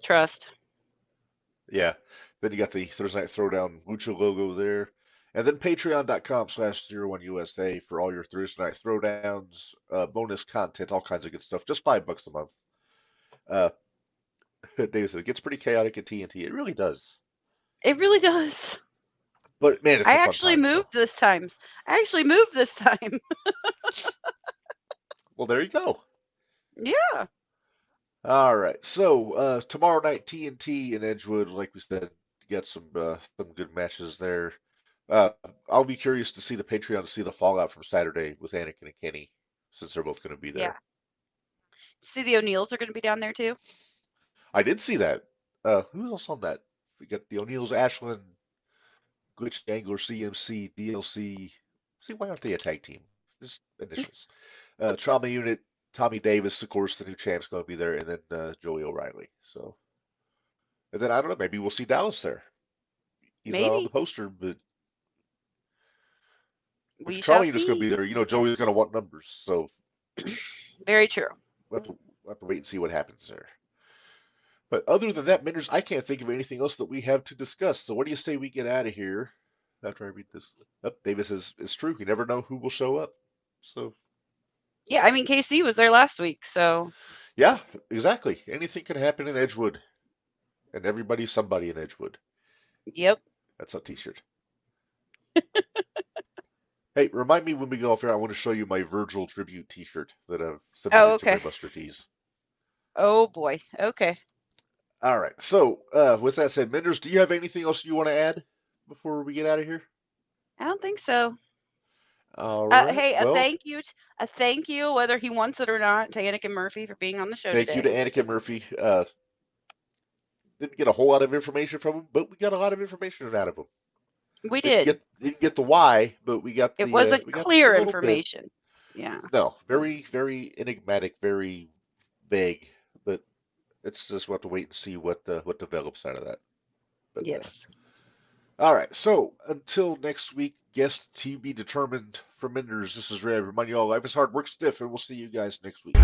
Trust. Yeah. Then you got the Thursday Night Throwdown Lucha logo there. And then patreon.com/01USA for all your Thursday Night Throwdowns, bonus content, all kinds of good stuff. Just $5 a month. Dave said it gets pretty chaotic at TNT. It really does. It really does. But man, it's I actually moved this time. Well, there you go. Yeah. All right. So tomorrow night TNT in Edgewood, like we said, you got some good matches there. Uh, I'll be curious to see the Patreon to see the fallout from Saturday with Anakin and Kenny, since they're both going to be Yeah. there. See, the O'Neills are going to be down there too. I did see that. Who else on that? We got the O'Neills, Ashlyn, Glitch Angler, CMC, DLC. See, why aren't they a tag team? Just initials. Trauma Unit, Tommy Davis, of course, the new champ's going to be there, and then Joey O'Reilly. So, and then I don't know, maybe we'll see Dallas there. He's not on the Maybe. poster, but We which shall Trauma Unit's going to be see. there. Joey's going to want numbers, so Very true. we'll have to wait and see what happens there. But other than that, Minderz, I can't think of anything else that we have to discuss. So what do you say we get out of here after I read this? Oh, Davis is true. You never know who will show up. So Yeah, I mean, KC was there last week, so yeah, exactly. Anything can happen in Edgewood, and everybody's somebody in Edgewood. yep. That's a T-shirt. Hey, remind me when we go off here. I want to show you my Virgil tribute T-shirt that I've submitted to okay. Brainbuster Tees. Oh boy. Okay. All right. So with that said, Minderz, do you have anything else you want to add before we get out of here? I don't think so. All right. Hey, Well, a thank you, whether he wants it or not, to Anakin Murphy for being on the show thank you to today. Anakin Murphy. Didn't get a whole lot of information from him, but we got a lot of information out of him. We did. Didn't get the why, but we got It wasn't we got clear a little bit. information. Yeah. No, very very enigmatic, very vague. But it's just we'll have to wait and see what develops out of that. But, Yes. all right. So until next week, guest to be determined from Minderz. This is Ray. Remind you all, life is hard, work stiff, and we'll see you guys next week.